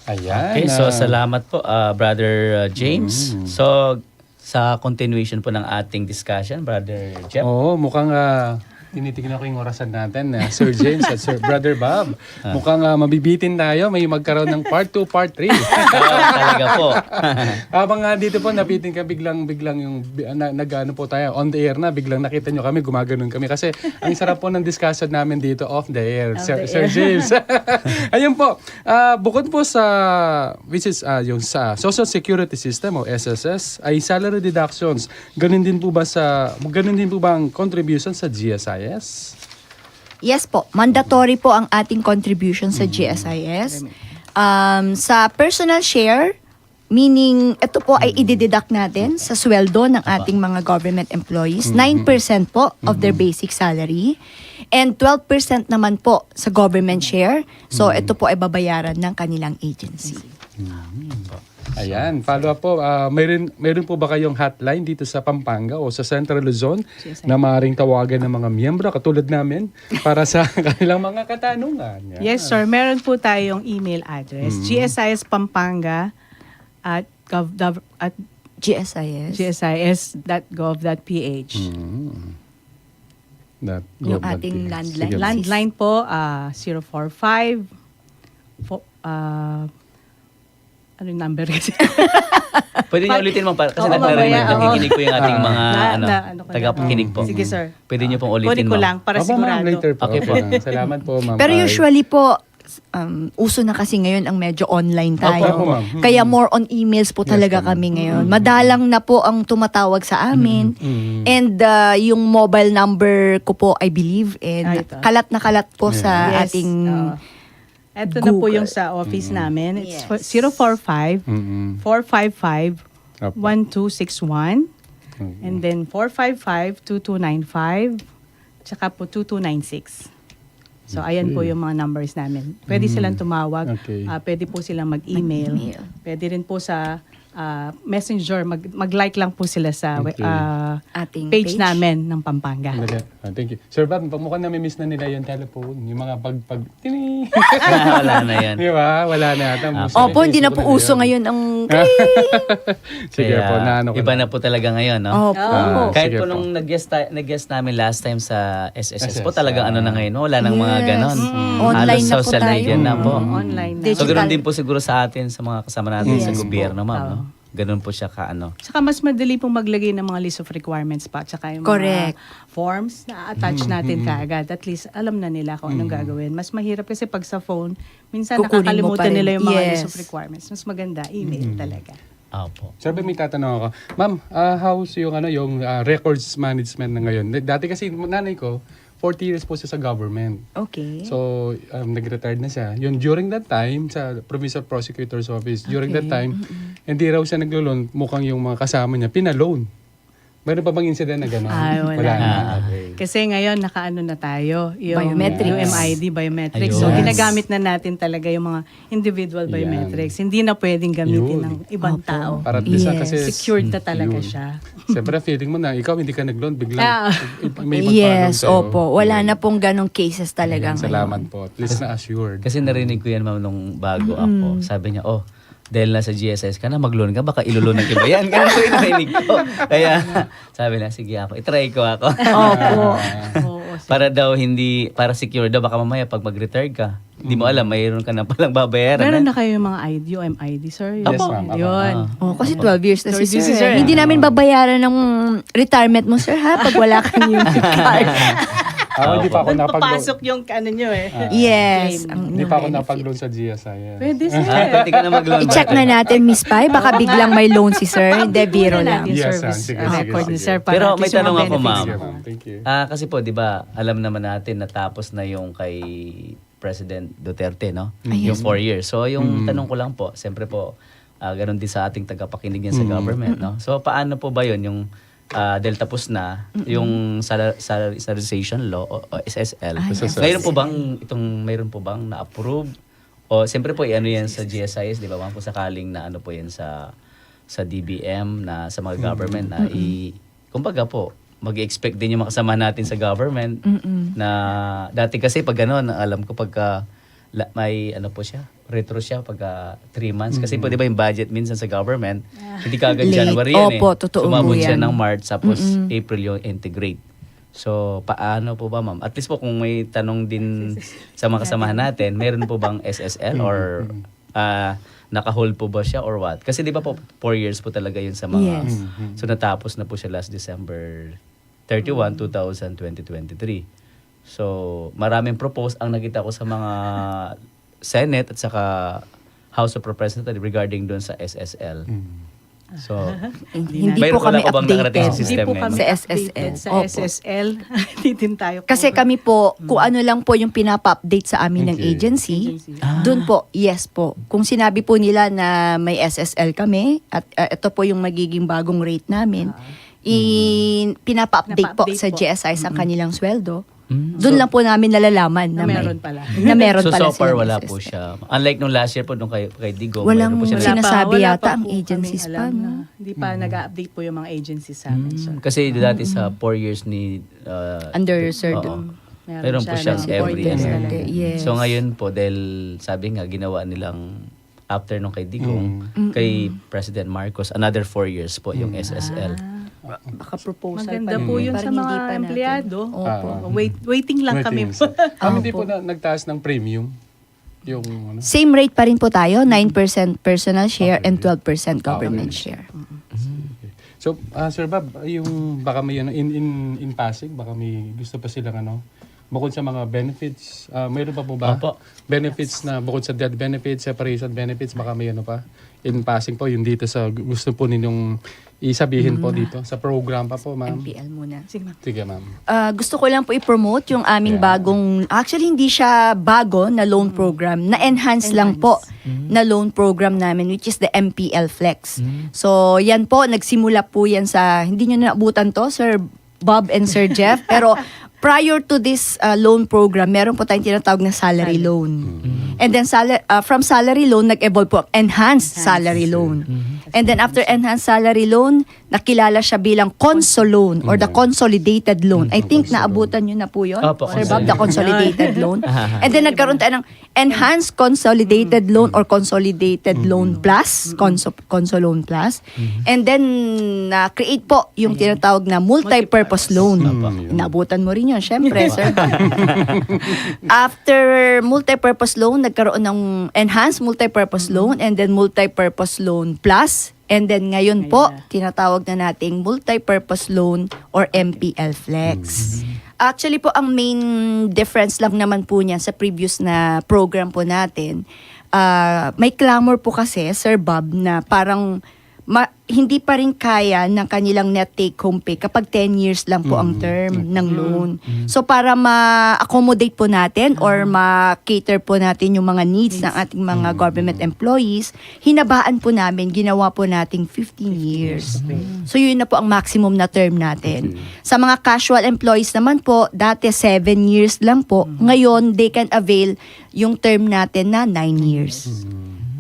Ayan. Okay, so salamat po Brother James. So sa continuation po ng ating discussion, Brother Jeff. Oo, mukhang tinitignan ko yung orasan natin, Sir James at Sir Brother Bob. Mukhang mabibitin tayo, may magkaroon ng part 2, part 3. Talaga po. Habang dito po, napitin ka biglang yung, nag-ano po tayo, on the air na, biglang nakita nyo kami, gumaganon kami. Kasi ang sarap po ng discussion namin dito, off the air, Sir James. Ayun po, bukod po sa, which is yung sa Social Security System o SSS, ay salary deductions. Ganun din po ba ang contribution sa GSI? Yes po, mandatory po ang ating contribution sa GSIS. Sa personal share, meaning ito po ay i-deduct natin sa sweldo ng ating mga government employees. 9% po of their basic salary and 12% naman po sa government share. So ito po ay babayaran ng kanilang agency. Ayan, follow up po. Meron po ba kayong hotline dito sa Pampanga o sa Central Luzon na maaaring tawagan ng mga miyembro katulad namin para sa kanilang mga katanungan? Yan. Yes, sir. Meron po tayong email address. GSISpampanga at gsis.gov.ph. Yung ating landline. Sige. Landline po, 045 ano yung number kasi? Pwede niyo ulitin mo kasi Oo, mamaya, nakikinig po yung ating mga tagapakinig po. Sige, sir. Pwede niyo pong ulitin Kunin ko lang para Opo, ma'am, sigurado. later po. Okay po. Salamat po, ma'am. Pero Pai. usually po, uso na kasi ngayon ang medyo online tayo. Opo, ma'am. Kaya more on emails po talaga kami ngayon. Madalang na po ang tumatawag sa amin. And yung mobile number ko po, I believe, and ito. kalat na kalat po sa Yes, ating Ito na po Google. yung sa office namin. It's Yes. 045-455-1261 and then 455-2295 tsaka po 2296. So, ayan po yung mga numbers namin. Pwede silang tumawag. Okay. Pwede po silang mag-email. Mag-email. Pwede rin po sa messenger, mag-like lang po sila sa Okay. Ating page namin ng Pampanga. Thank you. Sir Bob, mukhang namimiss na nila yung telephone, yung mga tini. Wala na yan. Di ba? Wala na yata. Opo, hindi na po uso ngayon ang... Sige Kaya, po, naano ko iba na. na po talaga ngayon, no? Opo. Kahit Sige po po. nung nag-guest namin last time sa SSS po, SS, talagang ano na ngayon, wala nang mga Yes. ganon. Online Halos na po social tayo. media na po. Online na. So, Digital. ganoon din po siguro sa atin, sa mga kasama natin sa Yes gobyerno, ma'am, no? Oo. Ganun po siya kaano. Saka mas madali pong maglagay ng mga list of requirements pa. Tsaka yung Correct. mga forms na attach natin kaagad. At least alam na nila kung anong gagawin. Mas mahirap kasi pag sa phone, minsan Kukunin mo pa nakakalimutan rin. nila yung mga Yes. list of requirements. Mas maganda, email talaga. Opo. Sir Bob, may tatanong ako. Ma'am, how's yung records management na ngayon? Dati kasi nanay ko, 40 years po siya sa government. Okay. So, nag-retired na siya. Yun, during that time, sa Provincial Prosecutor's Office, during that time, hindi raw siya naglo-loan, mukhang yung mga kasama niya, pinaloan. Meron pa bang incident na gano'n? Ay, wala. na. Ah. Okay. Kasi ngayon, nakaano na tayo. Yung Biometrics. UMID, biometrics. So, Ayun. ginagamit na natin talaga yung mga individual Yan. biometrics. Hindi na pwedeng gamitin Yun. ng ibang tao. Para at least Yes. kasi... Secured na talaga Yun. siya. Siyempre, feeling mo na, ikaw hindi ka nag-loan, biglang Ah. may magpapaloan Yes, sa'yo. opo. Wala na pong ganong cases talaga Ayan, salamat ngayon. po. At least na-assured. Kasi narinig ko yan, ma'am, nung bago ako. Sabi niya, dahil nasa GSS ka na, mag-loan ka, baka ilulun ng iba yan. Ganun po yung narinig ko. Kaya, sabi na, sige ako, itry ko ako. Opo. Oo. Para daw hindi, para secure daw, baka mamaya pag mag-retire ka, hindi mo alam, mayroon ka na palang babayaran. Meron na kayo yung mga ID, UMID, sir? Yes, ma'am. Apo. Yun. Oh, kasi 12 years na si 12 years sir. si sir. Hindi namin babayaran ng retirement mo, sir, ha? Pag wala kang unit card. Hindi pa ako napag-loan. Papasok yung ano nyo eh. Yes. Claim. ang Hindi pa ako benefit. napag-loan sa GSI. Yes. Pwede, sir. Pwede ka na mag-loan. I-check na natin, Miss Pai. Baka biglang may loan si sir. Hindi, biro lang. Yung Yes, service sige, record sige, ni sir. sige. para Pero at may least yung tanong mga ako, benefits ma'am. Sige, mo. ma'am. Thank you. Kasi po, di ba, alam naman natin natapos na yung kay President Duterte, no? Yung 4 years. So, yung tanong ko lang po, siyempre po, ganun din sa ating tagapakinig yan sa government, no? So, paano po ba yun yung dahil tapos na yung salarization law o SSL. yes. Mayroon po bang na-approve? O siyempre po ano yan sa GSIS, di ba? Bang po sakaling na ano po yan sa DBM na sa mga government na kumbaga po mag-expect din yung makasama natin sa government na dati kasi pag gano'n, alam ko pagka may ano po siya, retro siya pagka 3 months. Kasi po di ba yung budget minsan sa government, hindi kagad Late. January yan Opo, totoo Sumabot po siya yan. ng March, tapos April yung integrate. So, paano po ba, ma'am? At least po kung may tanong din sa mga kasamahan natin, meron po bang SSL or naka-hold po ba siya or what? Kasi di ba po 4 years po talaga yun sa mga... Yes. So, natapos na po siya last December 31, 2023. So, maraming propose ang nakita ko sa mga Senate at saka House of Representatives regarding doon sa SSL. So, Hindi Mayroon po kami wala ka bang nakarating sa updated. system Hindi po ngayon? kami Sa updated SSL. Sa Opo. SSL. Hindi din tayo. Kasi kami po, kung ano lang po yung pinapa-update sa amin ng Okay. agency, doon po, yes po. Kung sinabi po nila na may SSL kami, at ito po yung magiging bagong rate namin, pinapa-update po Napa-update sa po. GSI sa kanilang sweldo, doon lang po namin nalalaman Na na, meron pala. na meron so pala far silang wala SSL. po siya. Unlike nung last year po nung kay Digo, Walang mayroon po siya wala sinasabi wala yata ang po kaming agencies pa, alam no? na Hindi pa nag-update po yung mga agencies sa amin. So, Kasi dati sa 4 years ni Under Sir oo. Meron po siyang na every support year. talaga. Yes. So ngayon po dahil sabi nga ginawa nilang after nung kay Digong, kay President Marcos, another 4 years po yung SSL. Baka proposal Maganda pa po rin. yun Parang sa hindi mga pa natin. empleyado. Opo. Waiting lang kami po. Hindi po na nagtaas ng premium. Yung ano? Same rate pa rin po tayo, 9% personal share and 12% government share. So, Sir Bob, yung baka may ano, in Pasig, baka may gusto pa silang ano, bukod sa mga benefits, mayroon pa po ba? Opo. Benefits na bukod sa death benefits, separation benefits, baka may ano pa? In Pasig po, yung dito sa gusto po ninyong isabihin po dito sa program pa po, ma'am. MPL muna. Sige, ma'am. Sige, ma'am. Gusto ko lang po i-promote yung aming Yeah. bagong, actually hindi siya bago na loan program, na-enhance lang po na loan program namin, which is the MPL Flex. So yan po, nagsimula po yan sa, hindi nyo naabutan to, Sir Bob and Sir Jeff, pero prior to this loan program, meron po tayong tinatawag na salary loan. And then from salary loan, nag-evolve po enhanced salary loan. And then after enhanced salary loan, nakilala siya bilang conso loan or the consolidated loan. I think naabutan nyo na po yun, Opo, Sir Bob, the consolidated loan. And then nagkaroon tayo ng enhanced consolidated loan or consolidated loan plus, conso loan plus. And then create po yung tinatawag na multi-purpose loan. Naabutan mo rin yun, syempre, Sir Bob. After multi-purpose loan, nagkaroon ng enhanced multi-purpose loan and then multi-purpose loan plus. And then ngayon po, tinatawag na nating multi-purpose loan or MPL Flex. Actually po, ang main difference lang naman po niya sa previous na program po natin, may clamor po kasi, Sir Bob, na parang hindi pa rin kaya ng kanilang net take-home pay kapag 10 years lang po ang term ng loan. So para ma-accommodate po natin or ma-cater po natin yung mga needs ng ating mga government employees, hinabaan po namin, ginawa po nating 15 years. So yun na po ang maximum na term natin. Sa mga casual employees naman po, dati 7 years lang po. Ngayon, they can avail yung term natin na 9 years.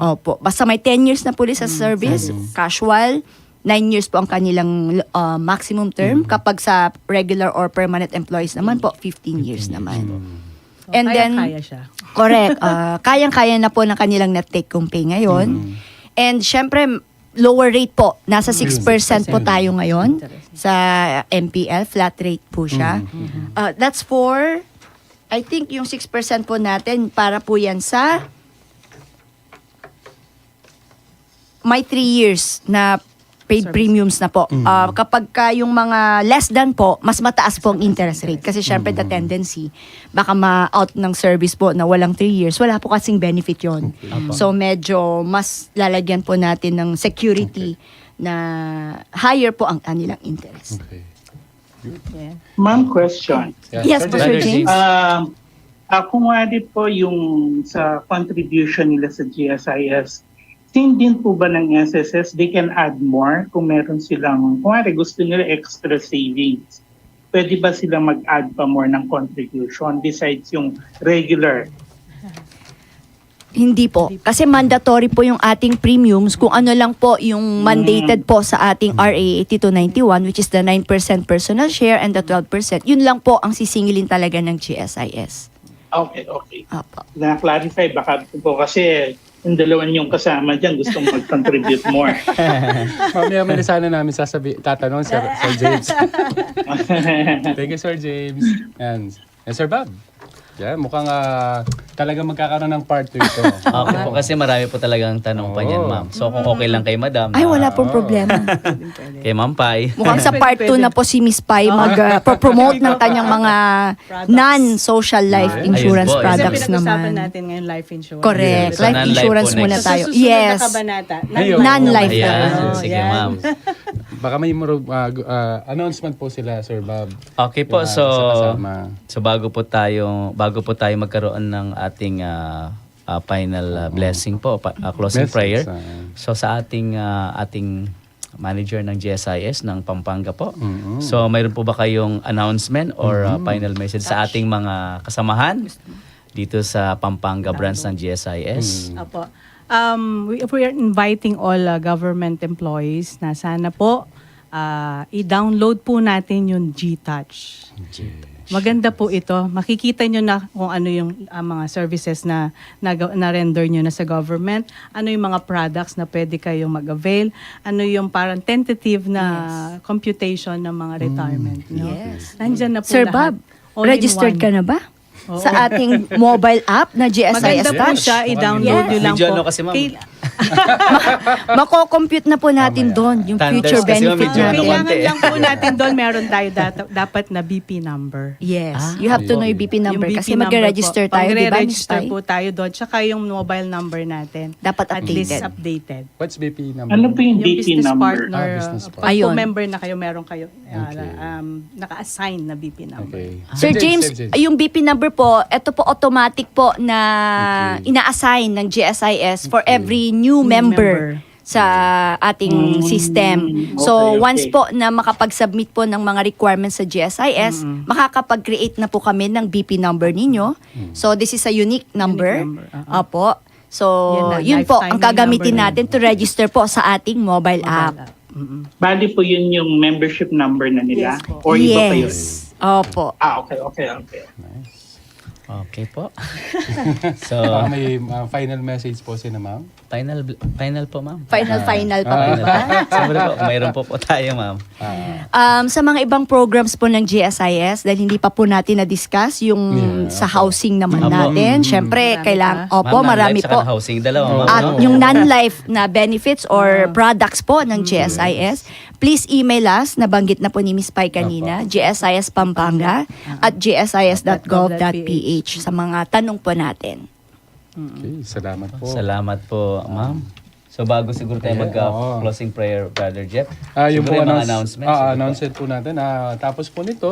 Opo. Basta may 10 years na police sa service, casual, 9 years po ang kanilang maximum term. Kapag sa regular or permanent employees naman po, 15 years naman. And then, Kaya siya. correct. Kayang-kaya na po ng kanilang net take-home pay ngayon. And syempre, lower rate po. Nasa 6% po tayo ngayon sa MPL. Flat rate po siya. That's for, I think yung 6% po natin, para po yan sa may 3 years na paid premiums na po. Kapag yung mga less than po, mas mataas po ang interest rate. Kasi syempre the tendency, baka ma-out ng service po na walang 3 years, wala po kasing benefit yon. So medyo mas lalagyan po natin ng security na higher po ang kanilang interest. Okay. Ma'am, question. Yes, po, Sir James. Kung wari po yung sa contribution nila sa GSIS, same din po ba ng SSS, they can add more kung meron silang, kung wari gusto nila extra savings, pwede ba sila mag-add pa more ng contribution besides yung regular? Hindi po. Kasi mandatory po yung ating premiums kung ano lang po yung mandated po sa ating RA 8291, which is the 9% personal share and the 12%. Yun lang po ang sisingilin talaga ng GSIS. Okay. Opo. Na-clarify, baka po kasi yung dalawan yung kasama dyan gustong mag-contribute more. Mamaya may sana namin tatanong, Sir James. Thank you, Sir James. And Sir Bob. Yeah, mukhang talagang magkakaroon ng part 2 ito. Okay po, kasi marami po talagang tanong pa niyan, ma'am. So kung okay lang kay madam. Ay, wala pong problema. Kay Ma'am Pai. Mukhang sa part 2 na po si Miss Pai mag-promote ng kanyang mga non-social life Ayun insurance po. Kasi products pinag-usapan naman. natin ngayon life insurance. Correct. So, Life non-life insurance po muna next. tayo. Sa susunod Yes. na kabanata. Ayun. Non-life Ayan, na. sige yan. ma'am. Baka may announcement po sila, Sir Bob. Okay po, Sa so kasama. bago po tayo magkaroon ng ating final blessing po, closing Message, prayer. So sa ating manager ng GSIS ng Pampanga po. So mayroon po ba kayong announcement or final message sa ating mga kasamahan dito sa Pampanga branch ng GSIS? Apo. We are inviting all government employees na sana po i-download po natin yung GTouch. Maganda po ito. Makikita nyo na kung ano yung mga services na render nyo na sa government, ano yung mga products na pwede kayong mag-avail, ano yung parang tentative na computation ng mga retirement nyo. Yes. Nandyan na po Sir lahat. Bob, All in registered one. ka na ba? Sa ating mobile app na GSIS Maganda po Touch? siya, i-download nyo lang Medyo po. ano kasi, ma'am. Mako-compute na po natin doon yung Thunders future kasi, ma'am, benefit medyo ano natin. Kailangan konti. lang po natin doon, meron tayo dapat na BP number. Yes. You have to know yung BP number Yung kasi BP magre-register number po. tayo, di ba, Miss Magre-register Pai? po tayo doon. Tsaka yung mobile number natin. Dapat At least updated. updated. What's BP number? Ano po yung Yung BP business number? partner, Business pag po Ayun. member na kayo, meron kayo Okay. naka-assign na BP number. Okay. Sir James, yung BP number po, ito po automatic po na Okay. ina-assign ng GSIS for every new member sa ating system. So, Okay, once okay. po na makapag-submit po ng mga requirements sa GSIS, makakapag-create na po kami ng BP number ninyo. So, this is a unique number. number, Opo. So, Yan na, yun po lifetime ang gagamitin number. natin to register po sa ating mobile app. Bali po yun yung membership number na nila? Yes po. Or iba pa yun? Yes. Opo. Okay. Okay po. So, Baka may final message po si na ma'am. final po, ma'am. Final pa po ba? Siyempre po, mayroon po tayo, ma'am. Sa mga ibang programs po ng GSIS, dahil hindi pa po natin na-discuss yung sa housing naman Apo. natin. Syempre, kailangan, Ma'am, marami non-life po. saka housing, dalawa, ma'am. At no? yung non-life na benefits or products po ng GSIS, please email us, nabanggit na po ni Ms. Pai kanina, GSIS Pampanga at gsis.gov.ph sa mga tanong po natin. Okay, salamat po. Salamat po, ma'am. So, bago siguro tayo Oo. mag-closing prayer, Brother Jeff. Yung siguro po yung mga announcements. Sige po. announcement po natin. Tapos po nito,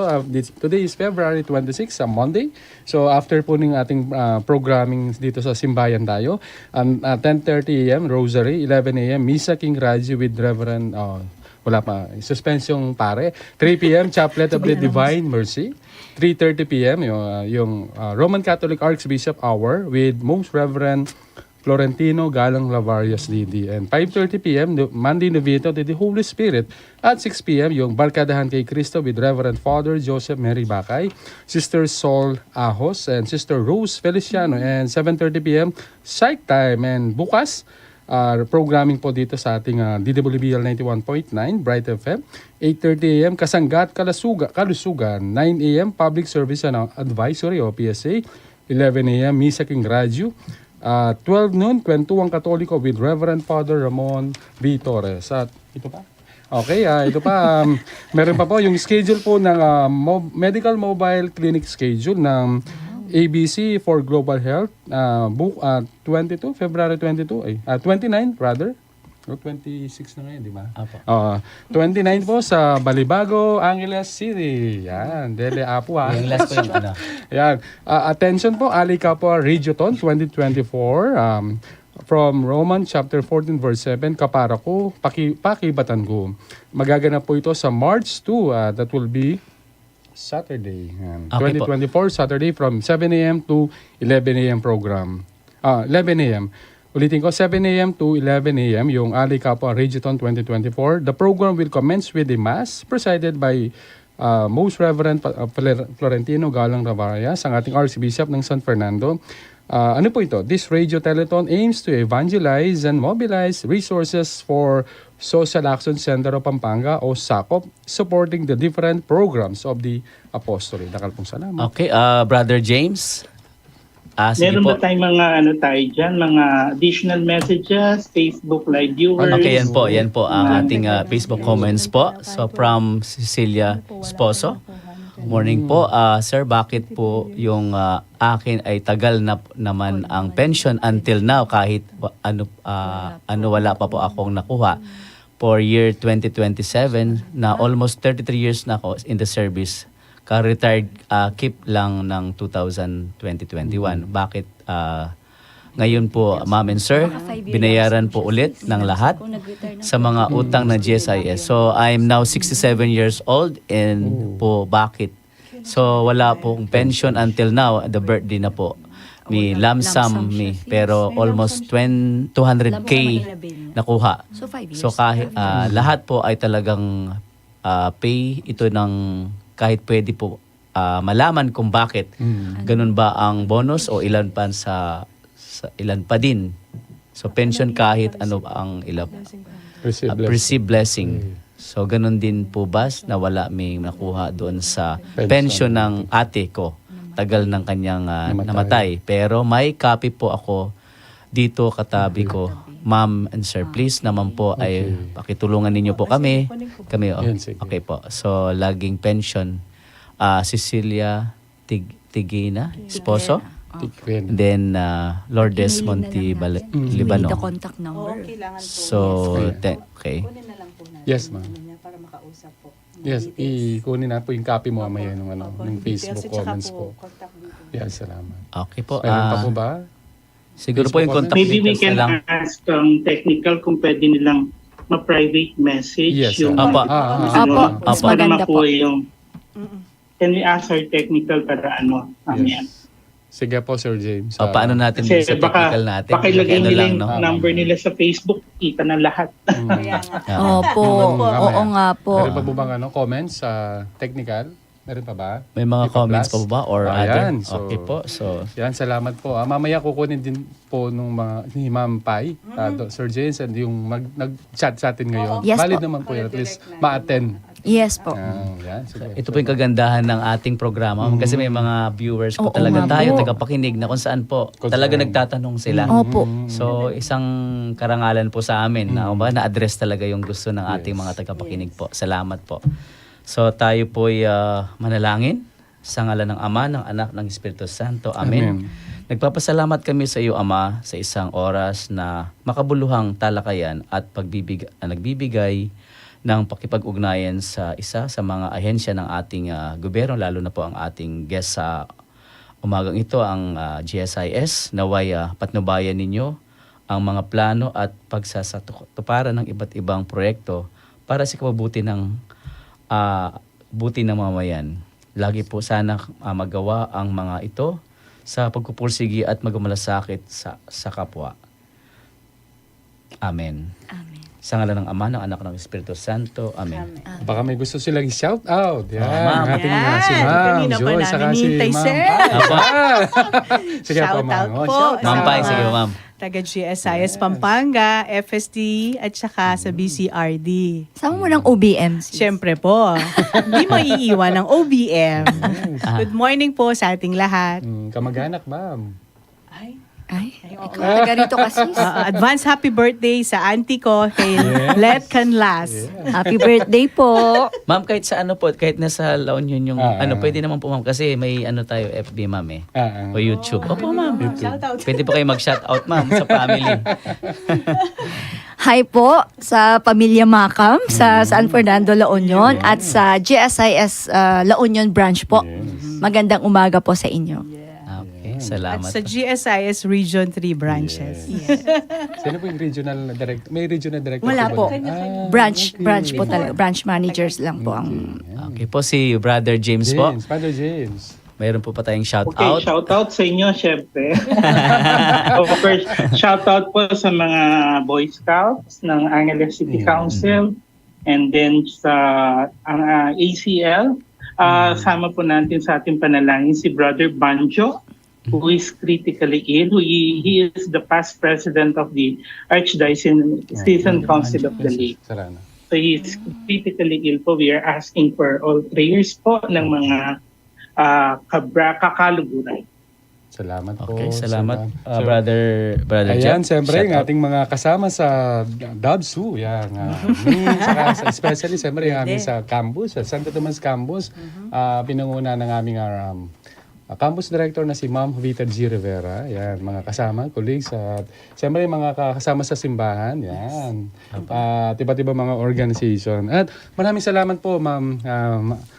today is February 26, Monday. So after po ng ating programming dito sa Simbayan tayo, 10:30 a.m. Rosary, 11 a.m. Misa King Raji with Reverend, wala pa, suspensyong pare. 3 p.m. Chaplet of the Divine Mercy. 3:30 p.m. yung Roman Catholic Archbishop Hour with Most Reverend Florentino Galang Lavarias DD. And 5:30 p.m. Monday Novito to the Holy Spirit. At 6 p.m. yung Barkadahan kay Cristo with Reverend Father Joseph Mary Bacay, Sister Sol Ahos, and Sister Rose Feliciano. And 7:30 p.m. Psych Time. And bukas, programming po dito sa ating DWBL 91.9 Bright FM. 8:30 a.m. Kasanggat Kalusugan. 9 a.m. Public Service Advisory o PSA. 11 a.m. Misa King Radyo. 12 noon, Kwentuang Katoliko with Reverend Father Ramon B. Torres. At ito pa? Okay, ito pa. Meron pa po yung schedule po ng Medical Mobile Clinic schedule ng ABC for Global Health, February 29 rather. O 26 na ngayon, di ba? Apo. 29 po sa Balibago, Angeles City. Yan, Dele Apo Yung last po yung ano. Yan. Attention po, Ali Kapwa Regioton 2024. From Romans chapter 14 verse 7, kapara ko, pakibatan ko. Magaganap po ito sa March 2, that will be Saturday. Okay 2024, Saturday from 7 a.m. to 11 a.m. program. 11 a.m. Ulitin ko, 7 a.m. to 11 a.m. yung Ali Kapwa Regioton 2024. The program will commence with a mass presided by Most Reverend Florentino Galang Ravarias, ang ating Archbishop ng San Fernando. Ano po ito? This radio telethon aims to evangelize and mobilize resources for Social Action Center of Pampanga o SACOP, supporting the different programs of the Apostolate. Dakal pong salamat. Okay, Brother James. Sige Meron po. ba tayong mga tayo dyan, mga additional messages, Facebook live viewers? Okay, yan po ang ating Facebook comments po. So from Cecilia Sposo. Morning po. Sir, bakit po yung akin ay tagal na naman ang pension until now kahit wala pa po akong nakuha for year 2027 na almost 33 years na ako in the service. Ka-retired keep lang ng 2021. Bakit ngayon po, Ma'am and Sir, binayaran po ulit ng lahat sa mga utang ng GSIS. So, I'm now 67 years old and po bakit? So, wala pong pension until now, the birthday na po. May lump sum, pero almost 200K nakuha. So, 5 years. So, kahit lahat po ay talagang pay ito ng kahit pwede po malaman kung bakit ganun ba ang bonus o ilan pa ilan pa din. So pension kahit ano ang received blessing. So ganun din po ba na wala may nakuha doon sa pension ng ate ko. Tagal ng kanyang namatay. Pero may copy po ako dito katabi ko. Ma'am and Sir, please naman po ay pakitulungan ninyo po kami. Okay po. So, laging pension. Cecilia Tigina, Esposo. And then, Lourdes Monti Libano. The contact number. So, okay. Yes, ma'am. Yes, ikunin na po yung copy mo mamaya ng Facebook comments po. Yes, salamat. Okay po. Meron pa po ba? Siguro po yung contact Maybe we details na lang. can ask technical kung pwede nilang ma-private message Yes, yung Apa. Apo, mas para maganda po. makuha yung can we ask our technical para mamaya? Sige po, Sir James. Paano natin din Kasi sa technical natin? baka ilagay Ano nila lang, yung no? number nila sa Facebook, kita na lahat. Opo, oo nga po. Meron pa po bang comments sa technical? Meron pa ba? May mga Ipa-plus? comments pa ba or other? Ayan, so- Okay po. So, Yan, salamat po. Mamaya kukunin din po nung ni Ma'am Pai, Sir James, and yung nag-chat sa atin ngayon. Yes Valid po. naman po yun, at least ma-attend. Yes po. Yan, sige. ito po yung kagandahan ng ating programa. Kasi may mga viewers po Oo talaga nga tayo, po. tagapakinig na kung saan po. Kung Talaga saan. nagtatanong sila. Opo. So, isang karangalan po sa amin na na-address talaga yung gusto ng ating mga tagapakinig po. Salamat po. So, tayo po ay manalangin sa ngalan ng Ama, ng Anak, ng Espiritu Santo. Amen. Nagpapasalamat kami sa iyo, Ama, sa isang oras na makabuluhang talakayan at nagbibigay ng pakipag-ugnayan sa isa sa mga ahensya ng ating gobyerno, lalo na po ang ating guest sa umagang ito, ang GSIS. Naway patnubayan ninyo ang mga plano at pagsasatuparan ng iba't ibang proyekto para sa kapabuti ng mamayan. Lagi po sana magawa ang mga ito sa pagpupursigi at magmalasakit sa kapwa. Amen. Amen. Sa ngalan ng Ama, ng Anak, ng Espiritu Santo. Amen. Baka may gusto silang shout out. Yan, Ma'am. ang ating Yan. si Ma'am Kanina pa Joy, namin saka si hinihintay, Ma'am sir. Pai. Apa. Sige po, Shout Ma'am. out Oh, po shout sa Ma'am out. Pai, mga sige ma'am. taga GSIS Pampanga, FST, at saka sa BCRD. Sama mo ng OBM. sis. Siyempre po, hindi maiiwan ng OBM. Good morning po sa ating lahat. Kamag-anak, Ma'am. Ay, ikaw taga rito kasi. Advance happy birthday sa auntie ko kay Let Canlas. Happy birthday po. Ma'am, kahit sa ano po, kahit nasa La Union yung, pwede naman po ma'am, kasi may tayo, FB ma'am o YouTube. Opo ma'am. Shout out. Pwede po kayo mag-shout out ma'am sa family. Hi po sa Pamilya Macam sa San Fernando, La Union at sa GSIS La Union branch po. Magandang umaga po sa inyo. Okay, At salamat. sa GSIS Region 3 branches. Sino po yung regional director? May regional director Wala ba po. doon? Branch po talaga. Branch managers lang po ang... Okay po, si Brother James po. Father James. Mayroon po pa tayong shout Okay, out. shout out sa inyo, syempre. First, shout out po sa mga Boy Scouts ng Angeles City Council and then sa ACL. Sama po natin sa ating panalangin si Brother Banjo, who is critically ill. He is the past president of the Archdiocesan Council of the Lake. Sarana. So he is critically ill po. We are asking for all prayers po ng mga kakaluguran. Salamat po. Okay, salamat. Sir. Brother Ayan, James. siyempre, Shout ang out. ating mga kasama sa Dabsu, yan. Especially, siyempre, yung aming sa campus, sa Santo Tomas Campus, pinanguna ng aming campus director na si Ma'am Vita G. Rivera. Yan, mga kasama, colleagues, at siyempre, mga kasama sa simbahan. Yan. Iba't-iba mga organization. At maraming salamat po, Ma'am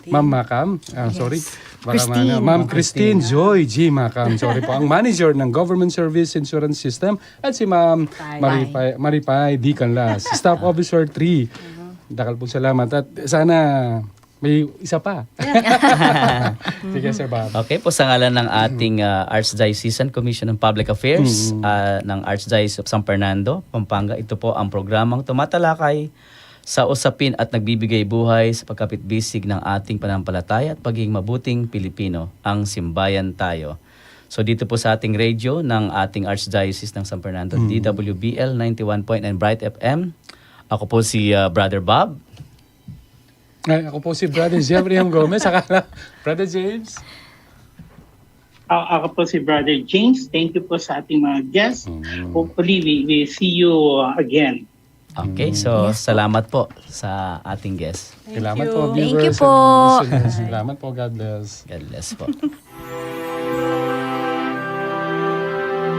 Macam. Sorry. Christine. Ma'am Christine Joy G. Macam. Sorry po. Ang manager ng Government Service Insurance System at si Ma'am Maripay D. Canlas. Staff Officer 3. Dakal po salamat. At sana may isa pa. Sige, Sir Bob. Okay po, sa ngalan ng ating Archdiocesan Commission on Public Affairs ng Archdiocese of San Fernando, Pampanga, ito po ang programang tumatalakay sa usapin at nagbibigay buhay sa pagkapit-bisig ng ating pananampalataya at pagiging mabuting Pilipino, ang Simbayan Tayo. So dito po sa ating radio ng ating Archdiocese ng San Fernando, DWBL 91.9 Bright FM. Ako po si Brother Bob. Ay, ako po si Brother Jeffrey M. Gomez. Akala, Brother James. Ako po si Brother James. Thank you po sa ating mga guests. Hopefully, we see you again. Okay, so salamat po sa ating guest. Salamat po, Thank you viewers po. and listeners. Salamat po. God bless. God bless po.